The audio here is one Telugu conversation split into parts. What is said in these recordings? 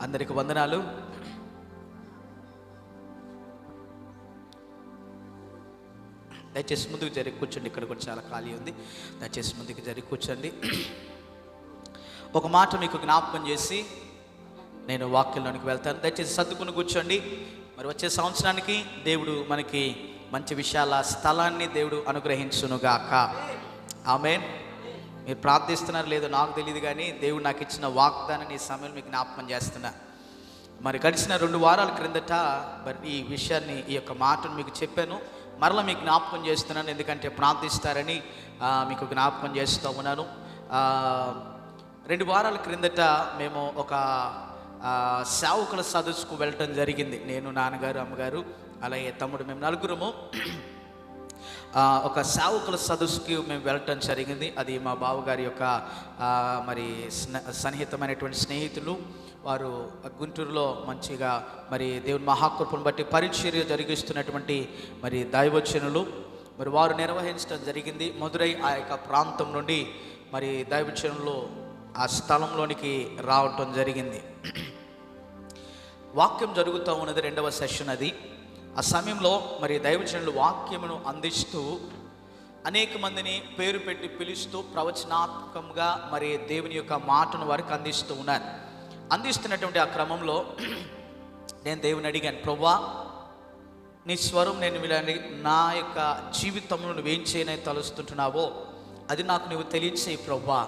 అందరికి వందనాలు. దయచేసి ముందుకు జరిగి కూర్చోండి. ఇక్కడ కూడా చాలా ఖాళీ ఉంది. దయచేసి ముందుకు జరిగి కూర్చోండి. ఒక మాట మీకు జ్ఞాపకం చేసి నేను వాక్యంలోనికి వెళ్తాను. దయచేసి సర్దుకుని కూర్చోండి. మరి వచ్చే సంవత్సరానికి దేవుడు మనకి మంచి విశాల స్థలాన్ని దేవుడు అనుగ్రహించునుగాక. ఆమేన్. మీరు ప్రార్థిస్తున్నారు లేదో నాకు తెలియదు, కానీ దేవుడు నాకు ఇచ్చిన వాగ్దానాన్ని ఈ సమయంలో మీకు జ్ఞాపకం చేస్తున్నా. మరి గడిచిన 2 వారాల క్రిందట మరి ఈ విషయాన్ని, ఈ యొక్క మాటను మీకు చెప్పాను. మరలా మీకు జ్ఞాపకం చేస్తున్నాను, ఎందుకంటే ప్రార్థిస్తారని మీకు జ్ఞాపకం చేస్తూ ఉన్నాను. 2 వారాల క్రిందట మేము ఒక సేవకుల సదస్సుకు వెళ్ళటం జరిగింది. నేను, నాన్నగారు, అమ్మగారు, అలాగే తమ్ముడు, మేము నలుగురము ఒక సేవకుల సదస్సుకి మేము వెళ్ళటం జరిగింది. అది మా బావగారి యొక్క మరి సన్నిహితమైనటువంటి స్నేహితులు. వారు గుంటూరులో మంచిగా మరి దేవుని మహాకృపను బట్టి పరిచర్య జరిగిస్తున్నటువంటి మరి దైవజనులు. మరి వారు నిర్వహించడం జరిగింది. మదురై ఆ యొక్క ప్రాంతం నుండి మరి దైవజనులు ఆ స్థలంలోనికి రావటం జరిగింది. వాక్యం జరుగుతూ ఉన్నది, 2వ సెషన్ అది. ఆ సమయంలో మరి దైవజనులు వాక్యమును అందిస్తూ అనేక మందిని పేరు పెట్టి పిలుస్తూ ప్రవచనాత్మకంగా మరి దేవుని యొక్క మాటను వారికి అందిస్తూ ఉన్నారు. అందిస్తున్నటువంటి ఆ క్రమంలో నేను దేవుని అడిగాను, ప్రభువా నీ స్వరం నేను వినని నా యొక్క జీవితంలో నువ్వేం చేయనని తలుస్తుంటున్నావో అది నాకు నువ్వు తెలియచేయి ప్రభువా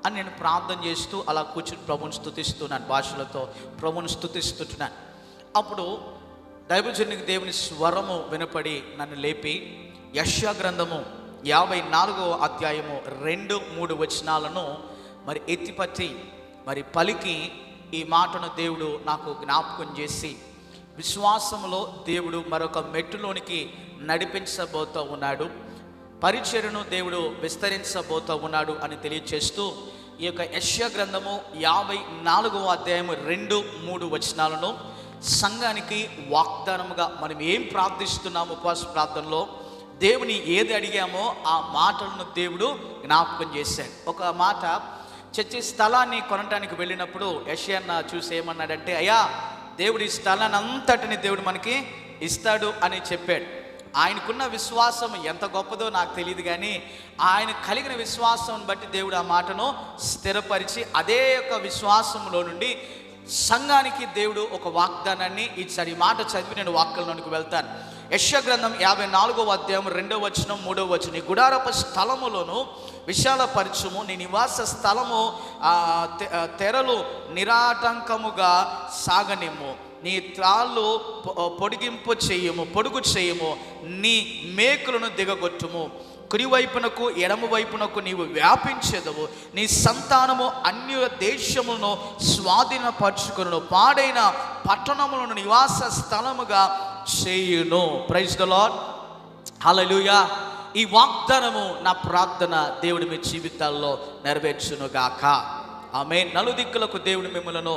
అని నేను ప్రార్థన చేస్తూ అలా కూర్చుని ప్రభువుని స్తుతిస్తున్నాను. భాషలతో ప్రభువుని స్తుతిస్తున్నాను. అప్పుడు దైవజనునికి దేవుని స్వరము వినపడి నన్ను లేపి యెషయా గ్రంథము 54వ అధ్యాయము 2-3 వచనాలను మరి ఎత్తిపట్టి మరి పలికి ఈ మాటను దేవుడు నాకు జ్ఞాపకం చేసి, విశ్వాసములో దేవుడు మరొక మెట్టులోనికి నడిపించబోతూ ఉన్నాడు, పరిచర్యను దేవుడు విస్తరించబోతూ ఉన్నాడు అని తెలియచేస్తూ ఈ యొక్క యెషయా గ్రంథము 54వ అధ్యాయము 2-3 వచనాలను సంఘానికి వాగ్దానముగా మనం ఏం ప్రార్థిస్తున్నాము ఉపవాస ప్రార్థనలో దేవుని ఏది అడిగామో ఆ మాటలను దేవుడు జ్ఞాపకం చేశాడు. ఒక మాట, చర్చి స్థలాన్ని కొనడానికి వెళ్ళినప్పుడు యెషయా చూసి ఏమన్నాడంటే, అయ్యా దేవుడు ఈ స్థలాన్ని అంతటిని దేవుడు మనకి ఇస్తాడు అని చెప్పాడు. ఆయనకున్న విశ్వాసం ఎంత గొప్పదో నాకు తెలియదు, కానీ ఆయన కలిగిన విశ్వాసం బట్టి దేవుడు ఆ మాటను స్థిరపరిచి అదే యొక్క విశ్వాసంలో నుండి సంఘానికి దేవుడు ఒక వాగ్దానాన్ని ఇచ్చాడు. ఈ మాట చదివి నేను వాక్యంలోనికి వెళ్తాను. యెషయా గ్రంథం 54వ అధ్యాయం 2వ వచనం 3వ వచనం. నీ గుడారపు స్థలములోను విశాలపరచుము, నీ నివాస స్థలము తెరలు నిరాటంకముగా సాగనిమ్ము, నీ త్రాళ్ళు పొడుగు చేయము, నీ మేకులను దిగగొట్టుము, కుడివైపునకు ఎడమ వైపునకు నీవు వ్యాపించెదవు, నీ సంతానము అన్య దేశములను స్వాధీనపరచుకొనును, పాడైన పట్టణములను నివాస స్థలముగా చేయును. Praise the lord. హల్లెలూయా. ఈ వాగ్దానము నా ప్రార్థన దేవుడి మీ జీవితాల్లో నెరవేర్చునుగాక. ఆమేన్. నలుదిక్కులకు దేవుడు మిమ్మలను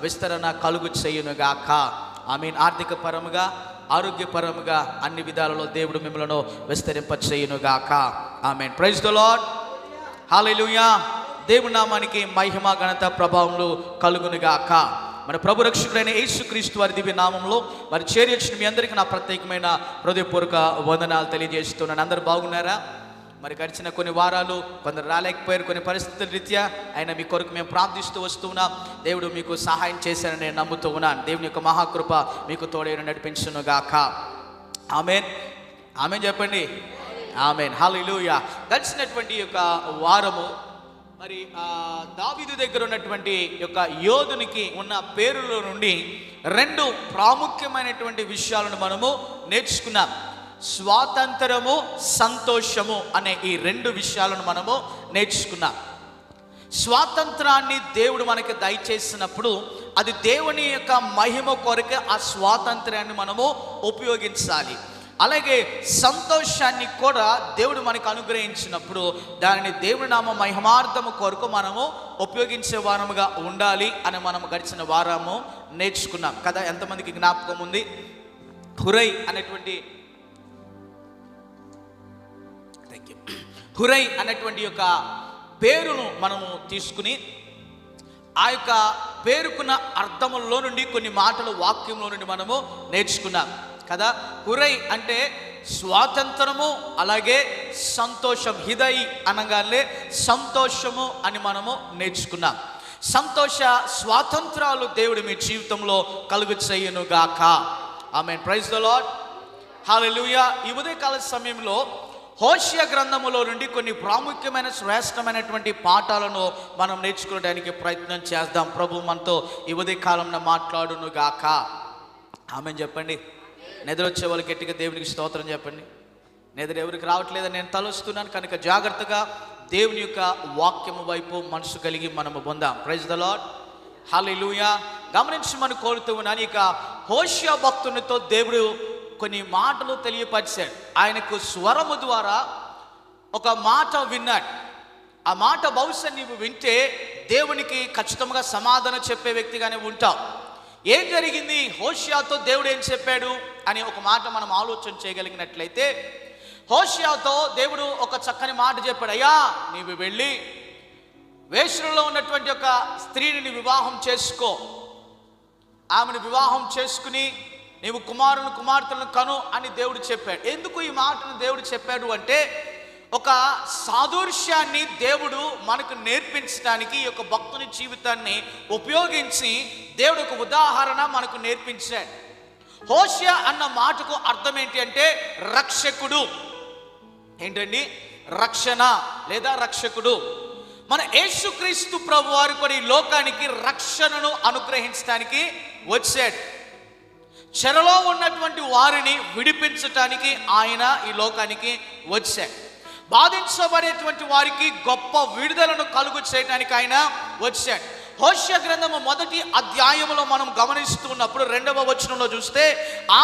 విస్తరణ కలుగు చేయునుగాక. ఆమేన్. ఆర్థిక పరముగా, ఆరోగ్యపరముగా అన్ని విధాలలో దేవుడు మిమ్మలను విస్తరింపచేయునుగాక. Amen. Praise the lord. Hallelujah. దేవుని నామానికి మహిమ, ఘనత, ప్రభావములు కలుగునుగాక. మన ప్రభు రక్షకుడైన యేసుక్రీస్తు వారి దివ్య నామంలో మరి చేరిచిన మీ అందరికీ నా ప్రత్యేకమైన హృదయపూర్వక వందనాలు తెలియజేస్తున్నాను. అందరూ బాగున్నారా? మరి గడిచిన కొన్ని వారాలు కొందరు రాలేకపోయారు, కొన్ని పరిస్థితుల రీత్యా. అయినా మీ కొరకు మేము ప్రార్థిస్తూ వస్తున్నాం. దేవుడు మీకు సహాయం చేశారని నేను నమ్ముతూ ఉన్నాను. దేవుని యొక్క మహాకృప మీకు తోడేను నడిపించునుగాక. ఆమేన్. ఆమేన్ చెప్పండి. ఆమేన్. హల్లెలూయా. గడిచినటువంటి యొక్క వారము మరి దావీదు దగ్గర ఉన్నటువంటి యొక్క యోధునికి ఉన్న పేరుల నుండి 2 ప్రాముఖ్యమైనటువంటి విషయాలను మనము నేర్చుకున్నాం. స్వాతంత్రము, సంతోషము అనే ఈ 2 విషయాలను మనము నేర్చుకున్నాం. స్వాతంత్రాన్ని దేవుడు మనకి దయచేసినప్పుడు అది దేవుని యొక్క మహిమ కొరకు ఆ స్వాతంత్రాన్ని మనము ఉపయోగించాలి. అలాగే సంతోషాన్ని కూడా దేవుడు మనకు అనుగ్రహించినప్పుడు దానిని దేవుని నామ మహిమార్థము కొరకు మనము ఉపయోగించే వారముగా ఉండాలి అని మనం గడిచిన వారము నేర్చుకున్నాం కదా. ఎంతమందికి జ్ఞాపకం ఉంది? హురై అనేటువంటి యొక్క పేరును మనము తీసుకుని ఆ యొక్క పేరుకున్న అర్థములో నుండి కొన్ని మాటలు వాక్యంలో నుండి మనము నేర్చుకున్నాం కదా. హురై అంటే స్వాతంత్రము, అలాగే సంతోషం. హిదయి అనగానే సంతోషము అని మనము నేర్చుకున్నాం. సంతోష స్వాతంత్రాలు దేవుడు మీ జీవితంలో కలుగు చేయను గాక. Amen. Praise the lord. Hallelujah. ఈ ఉదయకాల సమయంలో హోషేయ గ్రంథములో నుండి కొన్ని ప్రాముఖ్యమైన శ్రేష్టమైనటువంటి పాఠాలను మనం నేర్చుకోవడానికి ప్రయత్నం చేద్దాం. ప్రభు మనతో ఈ ఉదయకాలంలో మాట్లాడును గాక. ఆమేన్ చెప్పండి. నిద్ర వచ్చే వాళ్ళు గట్టిగా దేవునికి స్తోత్రం చెప్పండి. నిద్ర ఎవరికి రావట్లేదని నేను తలుస్తున్నాను కనుక జాగ్రత్తగా దేవుని యొక్క వాక్యము వైపు మనసు కలిగి మనము పొందాం. Praise the lord. హల్లెలూయా. గమనించమని కోరుతూ ఉన్నాను. ఇక హోషేయ భక్తునితో దేవుడు కొన్ని మాటలు తెలియపరిచాడు. ఆయనకు స్వరము ద్వారా ఒక మాట విన్నాడు. ఆ మాట బహుశా నీవు వింటే దేవునికి ఖచ్చితంగా సమాధానం చెప్పే వ్యక్తిగానే ఉంటావు. ఏం జరిగింది, హోషేయతో దేవుడు ఏం చెప్పాడు అని ఒక మాట మనం ఆలోచన చేయగలిగినట్లయితే, హోషేయతో దేవుడు ఒక చక్కని మాట చెప్పాడు. అయ్యా, నీవు వెళ్ళి వేశ్యలో ఉన్నటువంటి ఒక స్త్రీని వివాహం చేసుకో, ఆమెను వివాహం చేసుకుని నీవు కుమార్తెలను కను అని దేవుడు చెప్పాడు. ఎందుకు ఈ మాటను దేవుడు చెప్పాడు అంటే, ఒక సాదృశ్యాన్ని దేవుడు మనకు నేర్పించడానికి ఈ యొక్క భక్తుని జీవితాన్ని ఉపయోగించి దేవుడు ఒక ఉదాహరణ మనకు నేర్పించాడు. హోషేయ అన్న మాటకు అర్థం ఏంటి అంటే రక్షకుడు. ఏంటండి? రక్షణ లేదా రక్షకుడు. మన యేసుక్రీస్తు ప్రభు వారు కూడా ఈ లోకానికి రక్షణను అనుగ్రహించడానికి వచ్చాడు. చెరలో ఉన్నటువంటి వారిని విడిపించటానికి ఆయన ఈ లోకానికి వచ్చాడు. బాధించబడేటువంటి వారికి గొప్ప విడుదలను కలుగు చేయడానికి ఆయన వచ్చాడు. హోషేయ గ్రంథము 1వ అధ్యాయములో మనం గమనిస్తున్నప్పుడు 2వ వచనంలో చూస్తే,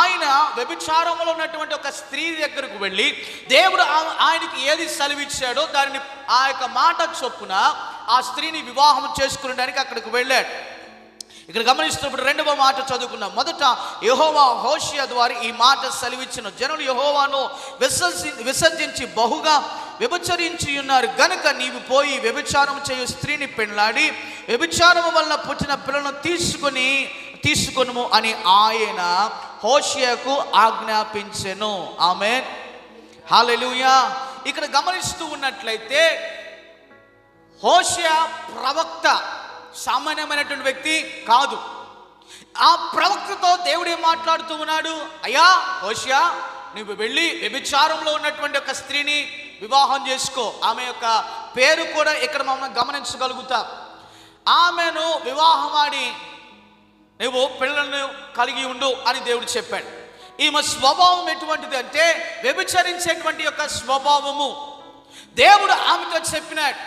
ఆయన వ్యభిచారములో ఉన్నటువంటి ఒక స్త్రీ దగ్గరకు వెళ్ళి దేవుడు ఆయనకి ఏది సెలవిచ్చాడో దానిని ఆ యొక్క మాట చొప్పున ఆ స్త్రీని వివాహం చేసుకునడానికి అక్కడికి వెళ్ళాడు. ఇక్కడ గమనిస్తున్నప్పుడు 2వ మాట చదువుకున్నాం. మొదట యెహోవా హోషేయ ద్వారా ఈ మాట సెలవిచ్చిన, జనులు యెహోవాను విసర్జించి బహుగా వ్యభిచరించి ఉన్నారు గనుక నీవు పోయి వ్యభిచారం చేయు స్త్రీని పెండ్లాడి వ్యభిచారము వలన పుట్టిన పిల్లలను తీసుకొనుము అని ఆయన హోషేయకు ఆజ్ఞాపించెను. ఆమేన్. హల్లెలూయా. ఇక్కడ గమనిస్తూ ఉన్నట్లయితే హోషేయ ప్రవక్త సామాన్యమైనటువంటి వ్యక్తి కాదు. ఆ ప్రవక్తతో దేవుడు ఏం మాట్లాడుతూ ఉన్నాడు? అయ్యా హోషేయ, నువ్వు వెళ్ళి వ్యభిచారంలో ఉన్నటువంటి ఒక స్త్రీని వివాహం చేసుకో. ఆమె యొక్క పేరు కూడా ఇక్కడ మనం గమనించగలుగుతాం. ఆమెను వివాహమాడి నువ్వు పిల్లలను కలిగి ఉండు అని దేవుడు చెప్పాడు. ఈమె స్వభావం ఎటువంటిది అంటే వ్యభిచరించేటువంటి యొక్క స్వభావము. దేవుడు ఆమెతో చెప్పినాడు.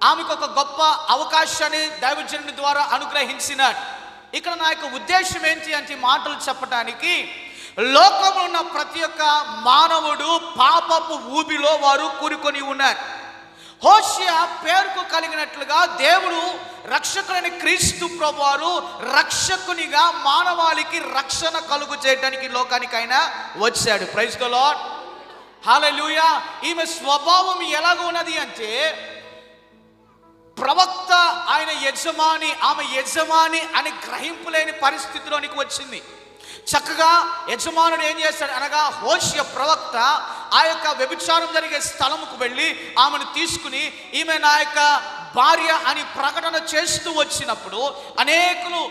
ఆమెకు ఒక గొప్ప అవకాశాన్ని దైవజనుని ద్వారా అనుగ్రహించినాడు. ఇక్కడ నా యొక్క ఉద్దేశం ఏంటి అంటే మాటలు చెప్పడానికి, లోకంలో ఉన్న ప్రతి ఒక్క మానవుడు పాపపు ఊబిలో వారు కూరుకొని ఉన్నారు. హోషేయ పేరుకు కలిగినట్లుగా దేవుడు రక్షకుడైన క్రీస్తు ప్రభువారు రక్షకునిగా మానవాళికి రక్షణ కలుగు చేయడానికి లోకానికి ఆయన వచ్చాడు. Praise the lord. హల్లెలూయా. ఈమె స్వభావం ఎలాగ ఉన్నది అంటే, ప్రవక్త ఆయన యజమాని, ఆమె యజమాని అని గ్రహింపులేని పరిస్థితిలోనికి వచ్చింది. చక్కగా యజమానుడు ఏం చేస్తాడు అనగా, హోషేయ ప్రవక్త ఆ యొక్క వ్యభిచారం జరిగే స్థలముకు వెళ్ళి ఆమెను తీసుకుని ఈమె నా యొక్క భార్య అని ప్రకటన చేస్తూ వచ్చినప్పుడు అనేకులు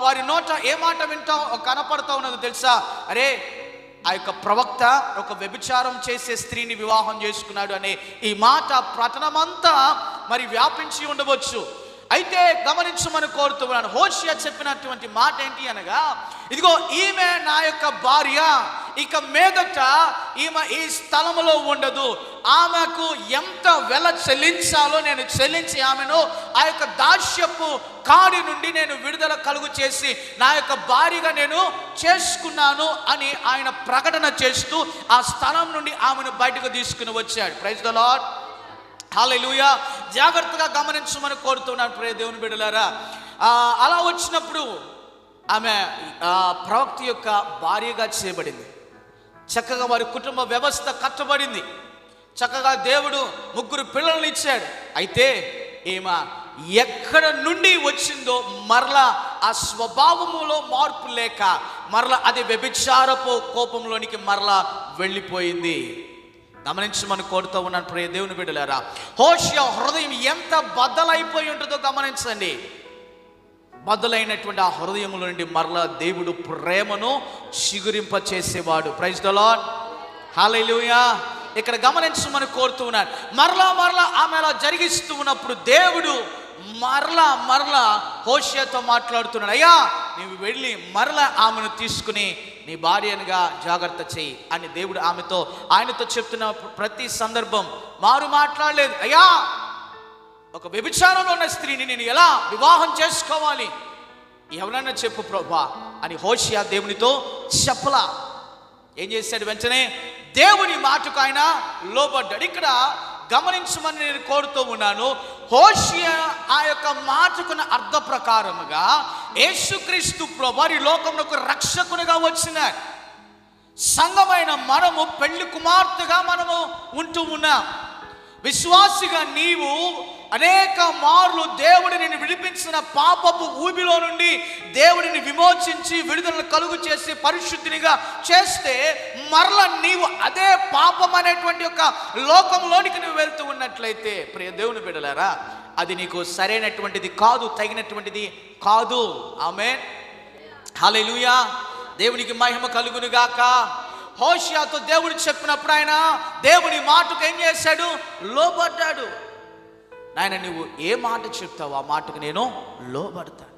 వారి నోట ఏ మాట కనపడతా ఉన్నదో తెలుసా? అరే, ఆ యొక్క ప్రవక్త ఒక వ్యభిచారం చేసే స్త్రీని వివాహం చేసుకున్నాడు అనే ఈ మాట పట్టణమంతా మరి వ్యాపించి ఉండవచ్చు. అయితే గమనించమని కోరుతున్నాను. హోషేయ చెప్పినటువంటి మాట ఏంటి అనగా, ఇదిగో ఈమె నా యొక్క భార్య, ఇక మీదట ఈమె ఈ స్థలములో ఉండదు. ఆమెకు ఎంత వెల చెల్లించాలో నేను చెల్లించి ఆమెను ఆ యొక్క దాస్యపు కాడి నుండి నేను విడుదల కలుగు చేసి నా యొక్క భార్యగా నేను చేసుకున్నాను అని ఆయన ప్రకటన చేస్తూ ఆ స్థలం నుండి ఆమెను బయటకు తీసుకుని వచ్చాడు. Praise the lord. హల్లెలూయా. జాగ్రత్తగా గమనించమని కోరుతున్నాను ప్రియ దేవుని బిడ్డలారా. అలా వచ్చినప్పుడు ఆమె ప్రవక్త యొక్క భార్యగా చేయబడింది. చక్కగా వారి కుటుంబ వ్యవస్థ కట్టబడింది. చక్కగా దేవుడు 3 పిల్లల్ని ఇచ్చాడు. అయితే ఈమె ఎక్కడ నుండి వచ్చిందో మరలా ఆ స్వభావములో మార్పు లేక మరలా అది వ్యభిచారపు కోపంలోనికి మరలా వెళ్ళిపోయింది. గమనించమని కోరుతూ ఉన్నాను ప్రియ దేవుని బిడ్డలారా. హోషేయ హృదయం ఎంత బద్దలైపోయి ఉంటుందో గమనించండి. బద్దలైనటువంటి ఆ హృదయముల నుండి మరలా దేవుడు ప్రేమను చిగురింప చేసేవాడు. ప్రైజ్ ద లార్డ్, హల్లెలూయా. ఇక్కడ గమనించమని కోరుతూ ఉన్నాను. మరలా ఆమె అలా జరిగిస్తూ ఉన్నప్పుడు దేవుడు మరలా హోషేయతో మాట్లాడుతున్నాడు. అయ్యా, నీవు వెళ్ళి మరలా ఆమెను తీసుకుని నీ భార్యనుగా జాగ్రత్త చెయ్యి అని దేవుడు ఆయనతో చెప్తున్న ప్రతి సందర్భం మారు మాట్లాడలేదు. అయ్యా, ఒక వ్యభిచారంలో ఉన్న స్త్రీని నేను ఎలా వివాహం చేసుకోవాలి, ఎవరన్నా చెప్పు ప్రభువా అని హోషేయ దేవునితో చెప్పలా. ఏం చేశాడు? వెంటనే దేవుని మాటకు ఆయన లోబడ్డాడు. ఇక్కడ గమనించమని నేను కోరుతూ ఉన్నాను. హోషేయ ఆ యొక్క మాటకున్న అర్థ ప్రకారముగా యేసుక్రీస్తు ప్రభువు ఈ లోకమునకు రక్షకునిగా వచ్చిన సంఘమైన మనము పెళ్లి కుమార్తెగా మనము ఉంటూ ఉన్నాం. విశ్వాసిగా నీవు అనేక మార్లు దేవుడు నిన్ను విడిపించిన పాపపు ఊబిలో నుండి దేవుడిని విమోచించి విడుదలను కలుగు చేసి పరిశుద్ధినిగా చేస్తే మరలా నీవు అదే పాపం అనేటువంటి యొక్క లోకంలోనికి నువ్వు వెళ్తూ ఉన్నట్లయితే ప్రియ దేవుని బిడ్డలారా, అది నీకు సరైనటువంటిది కాదు, తగినటువంటిది కాదు. ఆమేన్, హల్లెలూయా. దేవునికి మహిమ కలుగును గాక. హోషేయతో దేవుడు చెప్పినప్పుడు ఆయన దేవుని మాటకు ఏం చేశాడు? లోబడ్డాడు. నాయన, నువ్వు ఏ మాట చెప్తావు ఆ మాటకు నేను లోబడతాను.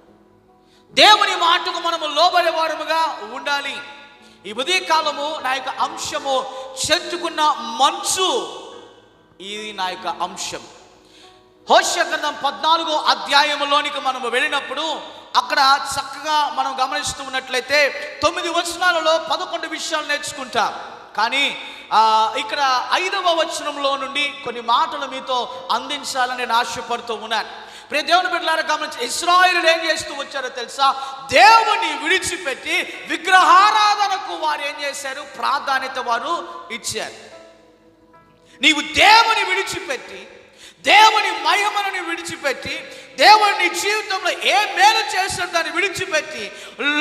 దేవుని మాటకు మనము లోబడేవారముగా ఉండాలి. ఈ ఉదయకాలము నా యొక్క అంశము చెట్టుకున్న మంచు. ఇది నా యొక్క అంశం. హోషేయ గ్రంథం 14వ అధ్యాయంలోనికి మనము వెళ్ళినప్పుడు అక్కడ చక్కగా మనం గమనిస్తూ ఉన్నట్లయితే 9 వచనాలలో 11 విషయాలు నేర్చుకుంటాం. కానీ ఇక్కడ 5వ వచనంలో నుండి కొన్ని మాటలు మీతో అందించాలని నేను ఆశపడుతూ ఉన్నాను. ప్రియ దేవుని బిడ్డలారా, గమనించి ఇశ్రాయేలు ఏం చేస్తూ వచ్చారో తెలుసా? దేవుని విడిచిపెట్టి విగ్రహారాధనకు వారు ఏం చేశారు? ప్రాధాన్యత వారు ఇచ్చారు. నీవు దేవుని విడిచిపెట్టి, దేవుని మహిమను విడిచిపెట్టి, దేవుని నీ జీవితంలో ఏ మేలు చేస్తాడు దాన్ని విడిచిపెట్టి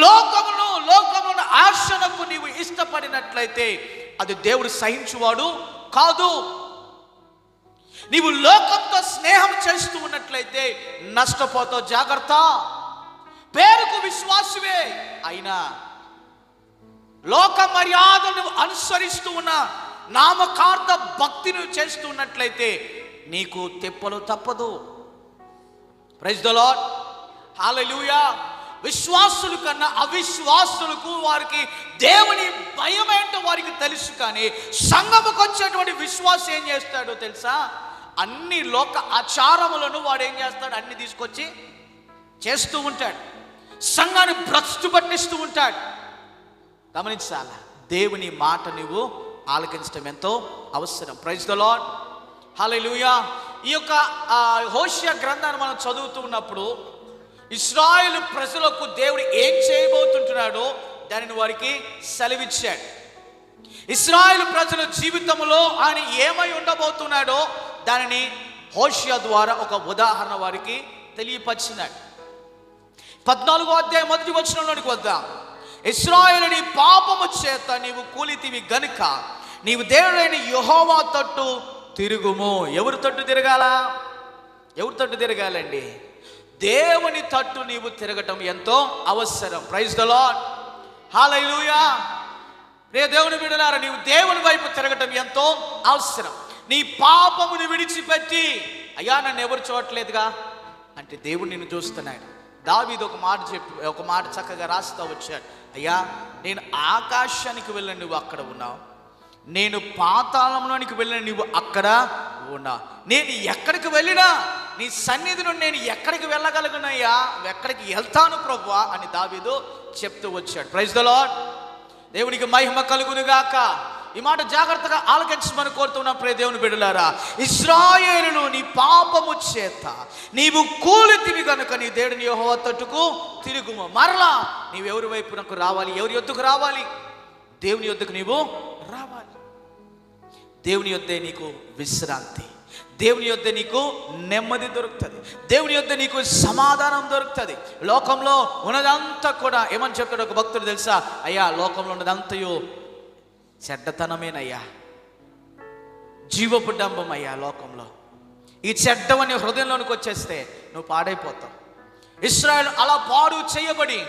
లోకమును ఆశలకు నీవు ఇష్టపడినట్లయితే అది దేవుడు సహించువాడు కాదు. నీవు లోకంతో స్నేహం చేస్తూ ఉన్నట్లయితే నష్టపోతావు. జాగ్రత్త. పేరుకు విశ్వాసవే అయినా లోక మర్యాదను అనుసరిస్తూ ఉన్న నామకార్థ భక్తిని చేస్తూ ఉన్నట్లయితే నీకు తెప్పలు తప్పదు. ప్రైజ్ ద లార్డ్, హల్లెలూయా. విశ్వాసుల కన్నా అవిశ్వాసులకు వారికి దేవుని భయం ఏంటో వారికి తెలుసు. కానీ సంఘముకు వచ్చేటువంటి విశ్వాసం ఏం చేస్తాడో తెలుసా? అన్ని లోక ఆచారములను వాడు ఏం చేస్తాడు? అన్ని తీసుకొచ్చి చేస్తూ ఉంటాడు. సంఘాన్ని భ్రష్టు పట్టిస్తూ ఉంటాడు. గమనించాలా? దేవుని మాట నువ్వు ఆలకించడం ఎంతో అవసరం. Praise the lord, hallelujah. ఈ యొక్క హోషేయ గ్రంథాన్ని మనం చదువుతూ ఉన్నప్పుడు ఇశ్రాయేలు ప్రజలకు దేవుడు ఏం చేయబోతుంటున్నాడో దానిని వారికి సెలవిచ్చాడు. ఇశ్రాయేలు ప్రజల జీవితంలో ఆయన ఏమై ఉండబోతున్నాడో దానిని హోషేయ ద్వారా ఒక ఉదాహరణ వారికి తెలియపరిచినాడు. 14వ అధ్యాయం 1వ వచనంలోనికి వద్దాం. ఇశ్రాయేలుని పాపము చేత నీవు కూలితివి గనుక నీవు దేవుడైన యెహోవా తట్టు తిరుగుము. ఎవరి తట్టు తిరగాలా? ఎవరి తట్టు తిరగాలండి? దేవుని తట్టు నీవు తిరగటం ఎంతో అవసరం. ప్రైజ్ ద లార్డ్, హల్లెలూయా. రే దేవుని బిడ్డలారా, నీవు దేవుని వైపు తిరగటం ఎంతో అవసరం. నీ పాపమును విడిచిపెట్టి, అయ్యా నన్ను ఎవరు చూడట్లేదుగా అంటే దేవుడు నిన్ను చూస్తున్నాడు. దావీదు ఒక మాట చక్కగా రాస్తూ వచ్చాడు. అయ్యా, నేను ఆకాశానికి వెళ్ళిన నువ్వు అక్కడ ఉన్నావు, నేను పాతాళంలోనికి వెళ్ళిన నువ్వు అక్కడ ఉన్నా, నేను ఎక్కడికి వెళ్ళినా నీ సన్నిధి నుండి నేను ఎక్కడికి వెళ్ళగలుగునయ్యా, ఎక్కడికి వెళ్తాను ప్రభువా అని దావీదు చెప్తూ వచ్చాడు. ప్రైజ్ ద లార్డ్, దేవునికి మహిమ కలుగును గాక. ఈ మాట జాగ్రత్తగా ఆలకించమని కోరుతున్నా ప్రియ దేవుని బిడ్డలారా. ఇశ్రాయేలును నీ పాపము చేత నీవు కూలితివి కనుక నీ దేవుని యెహోవా తట్టుకు తిరుగుము. మరలా నీవు ఎవరి వైపునకు రావాలి? ఎవరి యొద్దకు రావాలి? దేవుని యొద్దకు నీవు రావాలి. దేవుని యొద్దే నీకు విశ్రాంతి. దేవుని యొద్ద నీకు నెమ్మది దొరుకుతుంది, దేవుని యొద్ద నీకు సమాధానం దొరుకుతుంది. లోకంలో ఉన్నదంతా కూడా ఏమని చెప్తాడు ఒక భక్తుడు తెలుసా? అయ్యా, లోకంలో ఉన్నదంతయు చెడ్డతనమేనయ్యా, జీవపు డంబం అయ్యా. లోకంలో ఈ చెడ్డవని హృదయంలోనికి వచ్చేస్తే నువ్వు పాడైపోతావు. ఇశ్రాయేలు అలా పాడు చేయబడి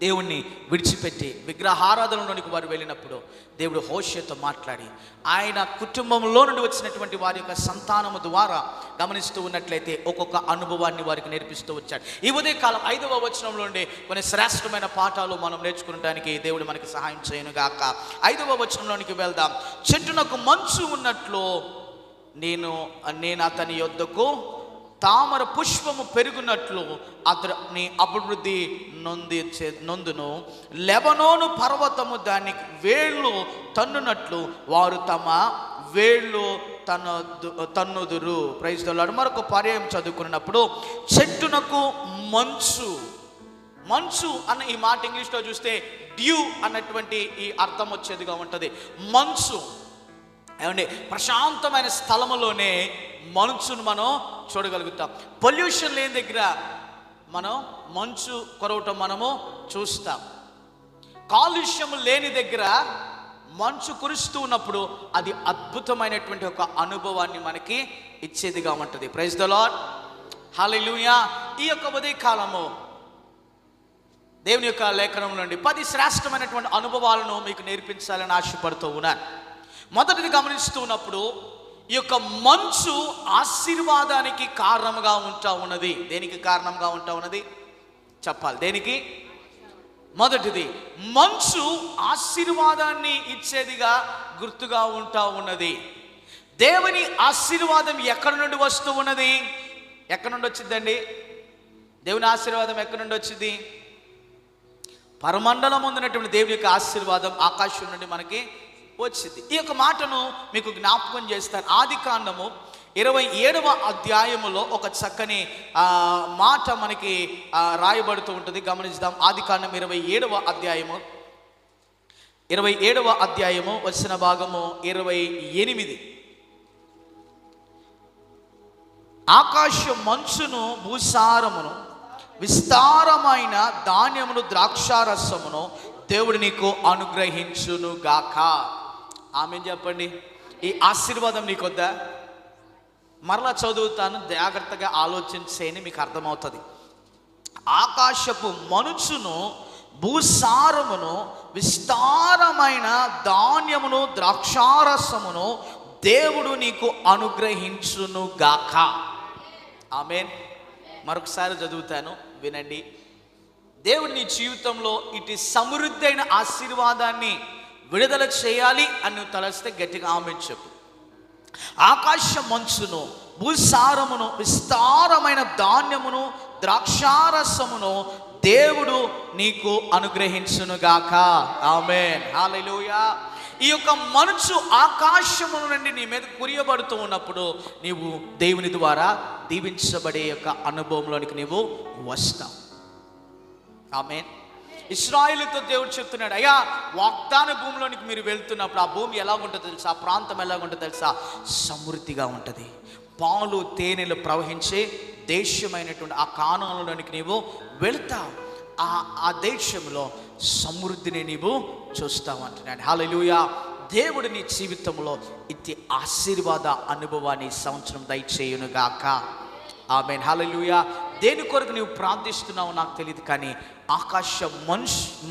దేవుణ్ణి విడిచిపెట్టి విగ్రహారాధనలోనికి వారు వెళ్ళినప్పుడు దేవుడు హోషేతో మాట్లాడి ఆయన కుటుంబంలో నుండి వచ్చినటువంటి వారి యొక్క సంతానము ద్వారా గమనిస్తూ ఉన్నట్లయితే ఒక్కొక్క అనుభవాన్ని వారికి నేర్పిస్తూ వచ్చాడు. ఈ ఉదయకాలం 5వ వచనంలో నుండి కొన్ని శ్రేష్టమైన పాఠాలు మనం నేర్చుకోవడానికి దేవుడు మనకి సహాయం చేయను గాక. 5వ వచనంలోనికి వెళ్దాం. చెట్టునకు మంచు ఉన్నట్లు నేను అతని యొద్దకు తామర పుష్పము పెరుగునట్లు అతని అభివృద్ధి నొందును. లెబనోను పర్వతము దానికి వేళ్ళు తన్నునట్లు వారు తమ వేళ్ళు తన్నుదురు. Praise the lord. మరొక పర్యాయం చదువుకున్నప్పుడు చెట్టునకు మంచు అన్న ఈ మాట ఇంగ్లీష్లో చూస్తే డ్యూ అన్నటువంటి ఈ అర్థం వచ్చేదిగా ఉంటుంది. మంచు ఏమండి, ప్రశాంతమైన స్థలములోనే మంచును మనం చూడగలుగుతాం. పొల్యూషన్ లేని దగ్గర మనం మంచు కురవటం మనము చూస్తాం. కాలుష్యం లేని దగ్గర మంచు కురుస్తూ ఉన్నప్పుడు అది అద్భుతమైనటువంటి ఒక అనుభవాన్ని మనకి ఇచ్చేదిగా ఉంటుంది. Praise the lord, hallelujah. ఈ యొక్క ఉదయకాలము దేవుని యొక్క లేఖనం నుండి 10 శ్రేష్టమైనటువంటి అనుభవాలను మీకు నేర్పించాలని ఆశపడుతూ ఉన్నాను. మొదటిది గమనిస్తూ ఉన్నప్పుడు ఈ యొక్క మంచు ఆశీర్వాదానికి కారణంగా ఉంటా ఉన్నది. దేనికి కారణంగా ఉంటా ఉన్నది చెప్పాలి? దేనికి? మొదటిది, మంచు ఆశీర్వాదాన్ని ఇచ్చేదిగా గుర్తుగా ఉంటా ఉన్నది. దేవుని ఆశీర్వాదం ఎక్కడి నుండి వస్తూ ఉన్నది? ఎక్కడి నుండి వచ్చిందండి? దేవుని ఆశీర్వాదం ఎక్కడి నుండి వచ్చింది? పరమండలం ఉన్నటువంటి దేవుని యొక్క ఆశీర్వాదం ఆకాశం నుండి మనకి వచ్చింది. ఈ యొక్క మాటను మీకు జ్ఞాపకం చేస్తాను. ఆదికాండము 27వ అధ్యాయములో ఒక చక్కని మాట మనకి రాయబడుతూ ఉంటుంది. గమనిద్దాం. ఆదికాండం 27వ అధ్యాయము వచ్చిన భాగము 28. ఆకాశ మంచును భూసారమును విస్తారమైన ధాన్యమును ద్రాక్షారసమును దేవుడు నీకు అనుగ్రహించును గాక. ఆమేన్ చెప్పండి. ఈ ఆశీర్వాదం నీకొద్దా? మరలా చదువుతాను, జాగ్రత్తగా ఆలోచించేని మీకు అర్థమవుతుంది. ఆకాశపు మంచును భూసారమును విస్తారమైన ధాన్యమును ద్రాక్షారసమును దేవుడు నీకు అనుగ్రహించును గాక. ఆమేన్. మరొకసారి చదువుతాను, వినండి. దేవుడు నీ జీవితంలో ఇటు సమృద్ధి అయిన ఆశీర్వాదాన్ని విడుదల చేయాలి అని నువ్వు తలస్తే గట్టిగా ఆమేన్ చెప్పు. ఆకాశ మంచును భూసారమును విస్తారమైన ధాన్యమును ద్రాక్షారసమును దేవుడు నీకు అనుగ్రహించునుగాక. ఆమేన్, హల్లెలూయా. ఈ యొక్క మంచు ఆకాశము నుండి నీ మీద కురియబడుతూ ఉన్నప్పుడు నీవు దేవుని ద్వారా దీవించబడే యొక్క అనుభవంలోనికి నీవు వస్తావు. ఆమేన్. ఇశ్రాయేలుతో దేవుడు చెప్తున్నాడు, అయ్యా, వాగ్దాన భూమిలోనికి మీరు వెళ్తున్నప్పుడు ఆ భూమి ఎలా ఉంటుందో తెలుసా? ఆ ప్రాంతం ఎలా ఉంటుందో తెలుసా? సమృద్ధిగా ఉంటుంది. పాలు తేనెలు ప్రవహించే దేశమైనటువంటి ఆ కానానులోనికి నీవు వెళ్తావు. ఆ దేశంలో సమృద్ధిని నీవు చూస్తావు అంటున్నాడు. హల్లెలూయా. దేవుడు నీ జీవితంలో ఇట్టి ఆశీర్వాద అనుభవాన్ని సంవత్సరం దయచేయునుగాక. ఆమేన్, హల్లెలూయా. దేని కొరకు నీవు ప్రార్థిస్తున్నావు నాకు తెలియదు, కానీ ఆకాశ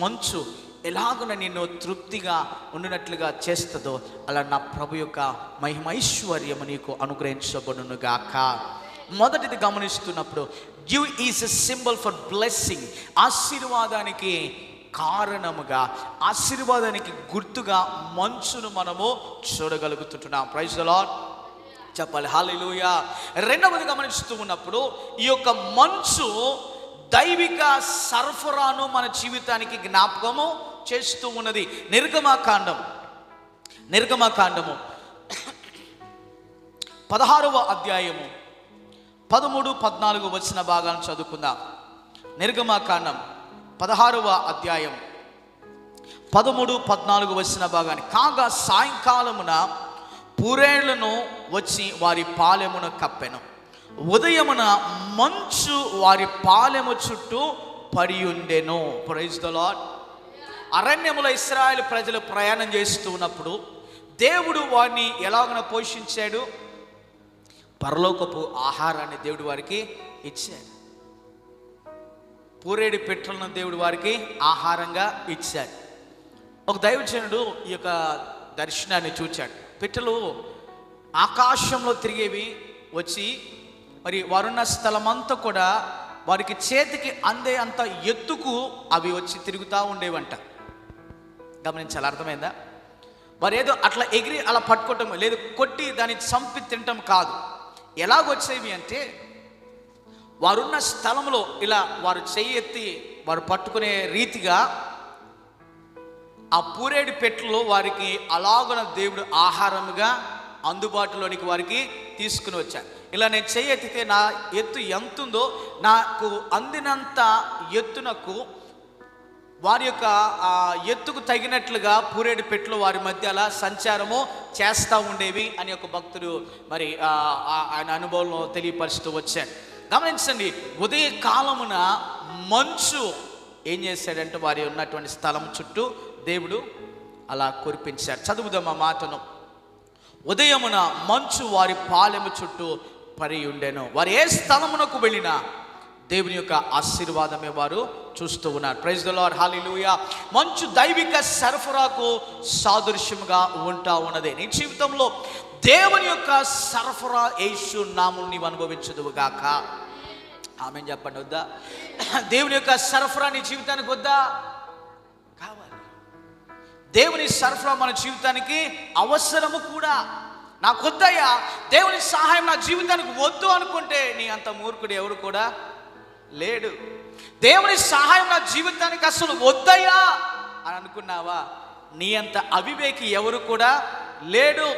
మంచు ఎలాగున నిన్ను తృప్తిగా ఉండినట్లుగా చేస్తుందో అలా నా ప్రభు యొక్క మహిమైశ్వర్యము నీకు అనుగ్రహించబడునుగాక. మొదటిది గమనిస్తున్నప్పుడు dew is a symbol for blessing. ఆశీర్వాదానికి కారణముగా, ఆశీర్వాదానికి గుర్తుగా మంచును మనము చూడగలుగుతుంటున్నాం. ప్రైజ్ ది లార్డ్ చెప్పాలి, హల్లెలూయా. రెండవది గమనిస్తూ ఉన్నప్పుడు ఈ యొక్క మంచు దైవిక సరఫరాను మన జీవితానికి జ్ఞాపకము చేస్తూ ఉన్నది. నిర్గమకాండము 16వ అధ్యాయము 13-14 వచ్చిన భాగాలను చదువుకుందాం. నిర్గమకాండం 16వ అధ్యాయం 13-14 వచ్చిన భాగాన్ని. కాగా సాయంకాలమున పూరేళ్లను వచ్చి వారి పాలెమును కప్పెను. ఉదయమున మంచు వారి పాలెము చుట్టూ పడి ఉండెను. Praise the lord. అరణ్యములో ఇశ్రాయేలు ప్రజలు ప్రయాణం చేస్తూ ఉన్నప్పుడు దేవుడు వారిని ఎలాగన పోషించాడు? పరలోకపు ఆహారాన్ని దేవుడు వారికి ఇచ్చాడు. పూరేడి పిట్టలను దేవుడు వారికి ఆహారంగా ఇచ్చాడు. ఒక దైవజనుడు ఈ యొక్క దర్శనాన్ని చూచాడు. పిట్టలు ఆకాశంలో తిరిగేవి వచ్చి మరి వారున్న స్థలమంతా కూడా వారికి చేతికి అందే అంత ఎత్తుకు అవి వచ్చి తిరుగుతూ ఉండేవంట. గమనించాలి, అర్థమైందా? వారు ఏదో అట్లా ఎగిరి అలా పట్టుకోవటం లేదు, కొట్టి దాన్ని చంపి తినటం కాదు. ఎలాగొచ్చేవి అంటే వారున్న స్థలంలో ఇలా వారు చెయ్యి ఎత్తి వారు పట్టుకునే రీతిగా ఆ పూరేడు పెట్టెలో వారికి అలాగున దేవుడు ఆహారముగా అందుబాటులోనికి వారికి తీసుకుని వచ్చాడు. ఇలా నేను చెయ్యి ఎత్తితే నా ఎత్తు ఎంత ఉందో నాకు అందినంత ఎత్తునకు వారి యొక్క ఎత్తుకు తగినట్లుగా పూరేడు పెట్టెలు వారి మధ్య అలా సంచారము చేస్తూ ఉండేవి అని ఒక భక్తుడు మరి ఆయన అనుభవంలో తెలియపరుస్తూ వచ్చాడు. గమనించండి, ఉదయ కాలమున మంచు ఏం చేశాడంటే వారి ఉన్నటువంటి స్థలం చుట్టూ దేవుడు అలా కురిపించాడు. చదువుదాం ఆ మాటను. ఉదయమున మంచు వారి పాలెము చుట్టూ పడి ఉండెను. వారు ఏ స్థలమునకు వెళ్ళినా దేవుని యొక్క ఆశీర్వాదమే వారు చూస్తూ ఉన్నారు. ప్రైజ్ ది లార్డ్, హల్లెలూయా. మంచు దైవిక సరఫరాకు సాదృశ్యముగా ఉంటా ఉన్నది. నీ జీవితంలో దేవుని యొక్క సరఫరా యేసు నామమున నీవు అనుభవించుదువుగాక. ఆమేన్ చెప్పండి. వద్దా? దేవుని యొక్క సరఫరా నీ జీవితానికి వద్దా? కావాలి. దేవుని సరఫరా మన జీవితానికి అవసరము కూడా. నాకు వద్దయ్యా, దేవుని సహాయం నా జీవితానికి వద్దు అనుకుంటే నీ అంత మూర్ఖుడు ఎవరు కూడా లేడు. దేవుని సహాయం నా జీవితానికి అసలు వద్దయ్యా అని అనుకున్నావా, నీ అంత అవివేకి ఎవరు కూడా లేడు.